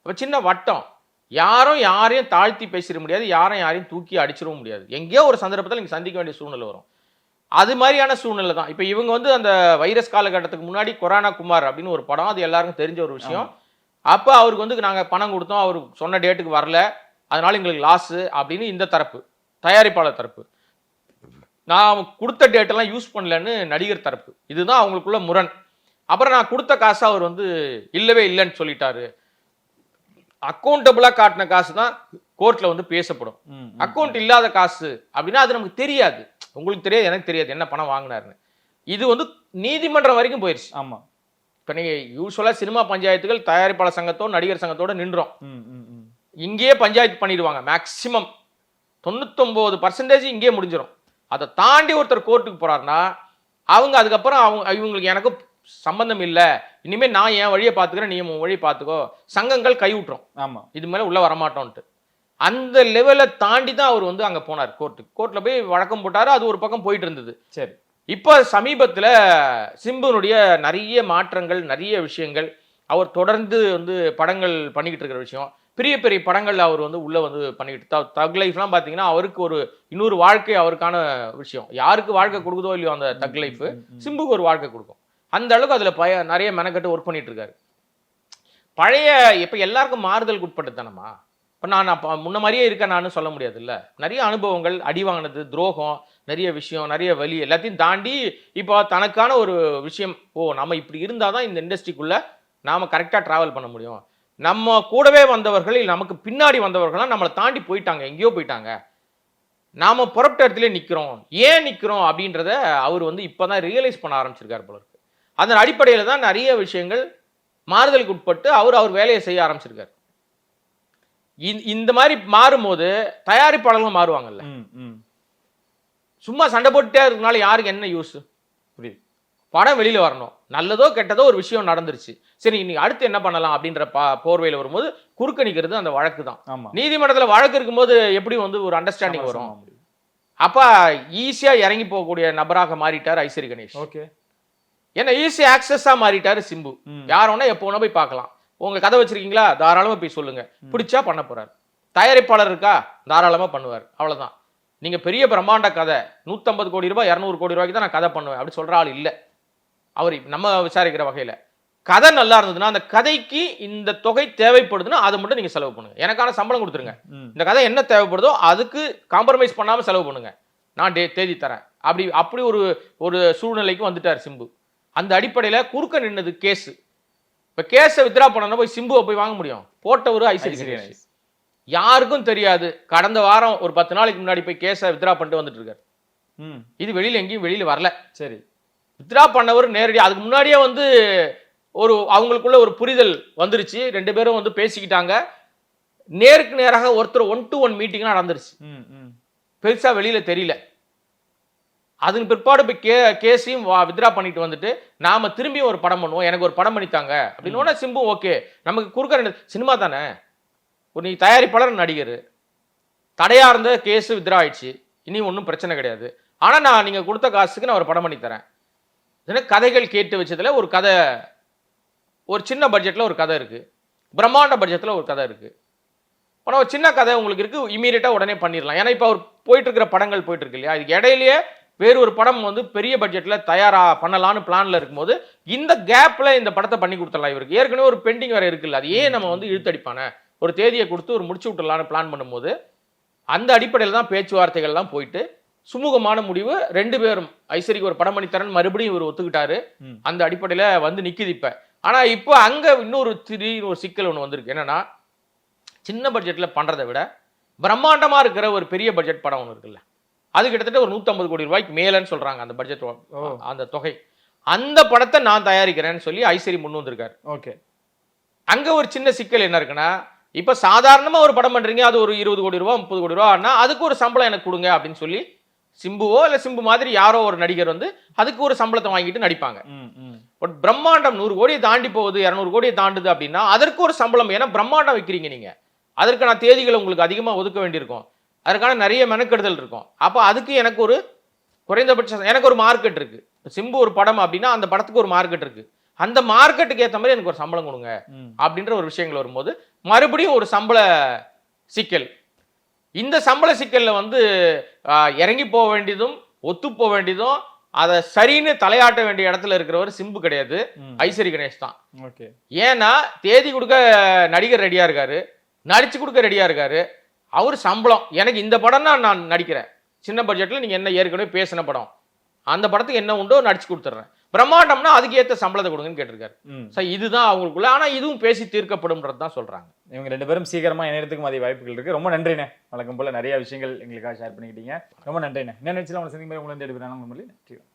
அப்ப சின்ன வட்டம், யாரும் யாரையும் தாழ்த்தி பேசிட முடியாது, யாரையும் தூக்கி அடிச்சிடவும் முடியாது. எங்கேயோ ஒரு சந்தர்ப்பத்தில் நீங்க சந்திக்க வேண்டிய சூழ்நிலை வரும். அது மாதிரியான சூழ்நிலை தான். இப்ப இவங்க வந்து அந்த வைரஸ் காலகட்டத்துக்கு முன்னாடி கொரோனா குமார் அப்படின்னு ஒரு படம், அது எல்லாருக்கும் தெரிஞ்ச ஒரு விஷயம். அப்ப அவருக்கு வந்து நாங்க பணம் கொடுத்தோம், அவர் சொன்ன டேட்டுக்கு வரல, அதனால எங்களுக்கு லாஸ் அப்படின்னு இந்த தரப்பு, தயாரிப்பாளர் தரப்பு. நான் கொடுத்த டேட்டெல்லாம் யூஸ் பண்ணலன்னு நடிகர் தரப்பு. இதுதான் அவங்களுக்குள்ள முரண். அப்புறம் நான் கொடுத்த காசு அவர் வந்து இல்லவே இல்லைன்னு சொல்லிட்டாரு. அக்கௌண்டபிளா காட்டின காசு தான் கோர்ட்ல வந்து பேசப்படும். அக்கௌண்ட் இல்லாத காசு அப்படின்னா அது நமக்கு தெரியாது, உங்களுக்கு தெரியாது, எனக்கு தெரியாது என்ன பணம் வாங்கினாருன்னு. இது வந்து நீதிமன்றம் வரைக்கும் போயிருச்சு. ஆமா, இப்ப நீங்க யூஸ்வலா சினிமா பஞ்சாயத்துகள் தயாரிப்பாளர் சங்கத்தோட நடிகர் சங்கத்தோட நின்றோம். இங்கேயே பஞ்சாயத்து பண்ணிடுவாங்க. மேக்சிமம் 99% இங்கேயே முடிஞ்சிடும். அதை தாண்டி ஒருத்தர் கோர்ட்டுக்கு போறாருன்னா அவங்க அதுக்கப்புறம் இவங்களுக்கு எனக்கு சம்பந்தம் இல்லை, இனிமேல் நான் என் வழியை பார்த்துக்கிறேன், நீ உன் வழியை பார்த்துக்கோ, சங்கங்கள் கை விட்டுரும். ஆமா, இது மேல உள்ள வரமாட்டோன்ட்டு. அந்த லெவலை தாண்டி தான் அவர் வந்து அங்க போனார் கோர்ட்ல போய் வழக்கம் போட்டாரு. அது ஒரு பக்கம் போயிட்டு இருந்தது. சரி. இப்போ சமீபத்துல சிம்புனுடைய நிறைய மாற்றங்கள், நிறைய விஷயங்கள், அவர் தொடர்ந்து வந்து படங்கள் பண்ணிக்கிட்டு இருக்கிற விஷயம், பெரிய பெரிய படங்கள் அவர் வந்து உள்ள வந்து பண்ணிக்கிட்டு தக் லைஃப்லாம் பார்த்தீங்கன்னா அவருக்கு ஒரு இன்னொரு வாழ்க்கை, அவருக்கான விஷயம். யாருக்கு வாழ்க்கை கொடுக்குதோ இல்லையோ அந்த தக் லைஃப் சிம்புக்கு ஒரு வாழ்க்கை கொடுக்கும். அந்த அளவுக்கு அதுல நிறைய மெனக்கட்டு ஒர்க் பண்ணிட்டு இருக்காரு. பழைய இப்ப எல்லாருக்கும் மாறுதலுக்கு உட்பட்டு தானம்மா. இப்போ நான் முன்ன மாதிரியே இருக்கேன் நான் சொல்ல முடியாது இல்லை. நிறைய அனுபவங்கள், அடி வாங்கினது, துரோகம், நிறைய விஷயம், நிறைய வலி எல்லாத்தையும் தாண்டி இப்போ தனக்கான ஒரு விஷயம், நம்ம இப்படி இருந்தால் தான் இந்த இண்டஸ்ட்ரிக்குள்ள நாம கரெக்டாக ட்ராவல் பண்ண முடியும். நம்ம கூடவே வந்தவர்கள், நமக்கு பின்னாடி வந்தவர்கள்லாம் நம்மளை தாண்டி போயிட்டாங்க, எங்கேயோ போயிட்டாங்க. நாம புறப்பட்ட இடத்துல நிற்கிறோம். ஏன் நிற்கிறோம் அப்படின்றத அவர் வந்து இப்போதான் ரியலைஸ் பண்ண ஆரம்பிச்சிருக்காரு போல இருக்கு. அதன் அடிப்படையில் தான் நிறைய விஷயங்கள் மாறுதலுக்கு உட்பட்டு அவர் வேலையை செய்ய ஆரம்பிச்சிருக்காரு. இந்த மாதிரி மாறும்போது தயாரிப்பாளர்களும் மாறுவாங்கல்ல. சும்மா சண்டை போட்டுட்டே இருக்கனால யாருக்கு என்ன யூஸ்? புரியுது. படம் வெளியில வரணும், நல்லதோ கெட்டதோ ஒரு விஷயம் நடந்துருச்சு, சரி இன்னைக்கு அடுத்து என்ன பண்ணலாம் அப்படின்ற போர்வையில் வரும்போது குறுக்க நிற்கிறது அந்த வழக்கு தான். நீதிமன்றத்தில் வழக்கு இருக்கும்போது எப்படி வந்து ஒரு அண்டர்ஸ்டாண்டிங் வரும்? அப்ப ஈஸியா இறங்கி போகக்கூடிய நபராக மாறிட்டார் ஐசரி கணேஷ். ஓகே. ஏன்னா ஈஸி ஆக்சஸா மாறிட்டாரு சிம்பு. யாரோன்னா எப்போ வேணா போய் பார்க்கலாம். உங்க கதை வச்சிருக்கீங்களா, தாராளமா போய் சொல்லுங்க, பிடிச்சா பண்ண போறாரு. தயாரிப்பாளர் இருக்கா, தாராளமா பண்ணுவார். அவ்வளவுதான். நீங்க பெரிய பிரம்மாண்ட கதை 150 கோடி ரூபாய் 200 கோடி ரூபாய்க்கு தான் நான் கதை பண்ணுவேன் அப்படி சொல்ற ஆள் இல்லை அவர். நம்ம விசாரிக்கிற வகையில கதை நல்லா இருந்ததுன்னா, அந்த கதைக்கு இந்த தொகை தேவைப்படுதுன்னா அதை மட்டும் நீங்க செலவு பண்ணுங்க, எனக்கான சம்பளம் கொடுத்துருங்க. இந்த கதை என்ன தேவைப்படுதோ அதுக்கு காம்ப்ரமைஸ் பண்ணாம செலவு பண்ணுங்க, நான் தேதி தரேன். அப்படி ஒரு சூழ்நிலைக்கு வந்துட்டார் சிம்பு. அந்த அடிப்படையில குறுக்க நின்னது கேஸ். இப்ப கேஸை வித்ரா பண்ணா போய் சிம்புவை போய் வாங்க முடியும்? போட்டவர் ஐசரி கணேஷ். யாருக்கும் தெரியாது. கடந்த வாரம் ஒரு 10 நாளைக்கு முன்னாடி போய் கேஸை வித்ரா பண்ணிட்டு வந்துட்டு இருக்காரு. இது வெளியில எங்கேயும் வெளியில வரல. சரி. வித்ரா பண்ணவர் நேரடி அதுக்கு முன்னாடியே வந்து அவங்களுக்குள்ள ஒரு புரிதல் வந்துருச்சு. 2 பேரும் வந்து பேசிக்கிட்டாங்க. நேருக்கு நேராக ஒருத்தர் 1-to-1 மீட்டிங் நடந்துருச்சு. பெருசா வெளியில தெரியல. அதுக்கு பிற்பாடு போய் கேஸையும் வித்ரா பண்ணிட்டு வந்துட்டு நாம திரும்பியும் ஒரு படம் பண்ணுவோம், எனக்கு ஒரு படம் பண்ணித்தாங்க அப்படின்னு சிம்பு ஓகே. நமக்கு குறுக்க சினிமா தானே, நீ தயாரிப்பாளர், நடிகர், தடையா இருந்த கேஸ் வித்ரா ஆயிடுச்சு, இனி ஒன்றும் பிரச்சனை கிடையாது. ஆனா நான் நீங்க கொடுத்த காசுக்கு நான் ஒரு படம் பண்ணி தரேன். கதைகள் கேட்டு வச்சதுல ஒரு கதை, ஒரு சின்ன பட்ஜெட்ல ஒரு கதை இருக்கு, பிரம்மாண்ட பட்ஜெட்ல ஒரு கதை இருக்கு. ஆனா ஒரு சின்ன கதை உங்களுக்கு இருக்கு, இமீடியட்டா உடனே பண்ணிடலாம். ஏன்னா இப்ப அவர் போயிட்டு இருக்கிற படங்கள் போயிட்டு இருக்கு இல்லையா, இதுக்கு இடையிலேயே வேறு ஒரு படம் வந்து பெரிய பட்ஜெட்ல தயாரா பண்ணலான்னு பிளான்ல இருக்கும்போது இந்த கேப்ல இந்த படத்தை பண்ணி கொடுத்துடலாம். இவருக்கு ஏற்கனவே ஒரு பெண்டிங் வேற இருக்குல்ல, அது ஏன் நம்ம வந்து இழுத்தடிப்பானே, ஒரு தேதியை கொடுத்து ஒரு முடிச்சு விட்டுலான்னு பிளான் பண்ணும்போது அந்த அடிப்படையில் தான் பேச்சுவார்த்தைகள்லாம் போயிட்டு சுமூகமான முடிவு. 2 பேரும் ஐசரிக்கு ஒரு படம் பண்ணி தரேன் மறுபடியும் இவர் ஒத்துக்கிட்டாரு. அந்த அடிப்படையில வந்து நிக்குது இப்ப. ஆனா இப்போ அங்க இன்னொரு சிக்கல் ஒன்று வந்திருக்கு. என்னன்னா, சின்ன பட்ஜெட்ல பண்றதை விட பிரம்மாண்டமா இருக்கிற ஒரு பெரிய பட்ஜெட் படம் ஒன்று இருக்குல்ல, அது கிட்டத்தட்ட ஒரு 150 கோடி ரூபாய்க்கு மேலன்னு சொல்றாங்க அந்த பட்ஜெட், அந்த தொகை. அந்த படத்தை நான் தயாரிக்கிறேன்னு சொல்லி ஐசரி முன் வந்திருக்காரு. ஓகே. அங்க ஒரு சின்ன சிக்கல் என்ன இருக்குன்னா, இப்ப சாதாரணமா ஒரு படம் பண்றீங்க, அது ஒரு 20 கோடி ரூபாய் 30 கோடி ரூபாய் ஆனா அதுக்கு ஒரு சம்பளம் எனக்கு கொடுங்க அப்படின்னு சொல்லி சிம்புவோ இல்ல சிம்பு மாதிரி யாரோ ஒரு நடிகர் வந்து அதுக்கு ஒரு சம்பளத்தை வாங்கிட்டு நடிப்பாங்க. பட் பிரம்மாண்டம் 100 கோடியை தாண்டி போகுது, 200 கோடியை தாண்டுது அப்படின்னா அதற்கு ஒரு சம்பளம். ஏன்னா பிரம்மாண்டம் வைக்கிறீங்க நீங்க, அதற்கான தேதிகளை உங்களுக்கு அதிகமா ஒதுக்க வேண்டியிருக்கும், அதற்கான நிறைய மெனக்கெடுதல் இருக்கும். அப்போ அதுக்கு எனக்கு ஒரு குறைந்தபட்சம் எனக்கு ஒரு மார்க்கெட் இருக்கு. சிம்பு ஒரு படம் அப்படின்னா அந்த படத்துக்கு ஒரு மார்க்கெட் இருக்கு, அந்த மார்க்கெட்டுக்கு ஏற்ற மாதிரி எனக்கு ஒரு சம்பளம் கொடுங்க அப்படின்ற ஒரு விஷயங்கள் வரும்போது மறுபடியும் ஒரு சம்பள சிக்கல். இந்த சம்பள சிக்கல்ல வந்து இறங்கி போக வேண்டியதும் ஒத்து போக வேண்டியதும் அதை சரின்னு தலையாட்ட வேண்டிய இடத்துல இருக்கிறவர் சிம்பு கிடையாது, ஐசரி கணேஷ் தான். ஏன்னா தேதி கொடுக்க நடிகர் ரெடியா இருக்காரு, நடிச்சு கொடுக்க ரெடியா இருக்காரு. அவர் சம்பளம் எனக்கு இந்த படம் தான் நான் நடிக்கிறேன், சின்ன பட்ஜெட்ல நீங்க என்ன ஏற்கனவே பேசின படம் அந்த படத்துக்கு என்ன உண்டோ நடிச்சு கொடுத்துட்றேன், பிரம்மாண்டம்னா அதுக்கு ஏற்ற சம்பளத்தை கொடுங்கன்னு கேட்டிருக்காரு. இதுதான் அவங்களுக்குள்ள. ஆனா இதுவும் பேசி தீர்க்கப்படும்ன்றது தான் சொல்றாங்க. இவங்க 2 பேரும் சீக்கிரமா இணையத்துக்கும் அதிக வாய்ப்புகள் இருக்கு. ரொம்ப நன்றிண்ணே, வழக்கம் போல நிறைய விஷயங்கள் எங்களுக்காக ஷேர் பண்ணிக்கிட்டீங்க. ரொம்ப நன்றிண்ணே. என்ன நினைச்சு உங்களை சந்திக்கும் போது உங்களை எடுக்கிறாங்க.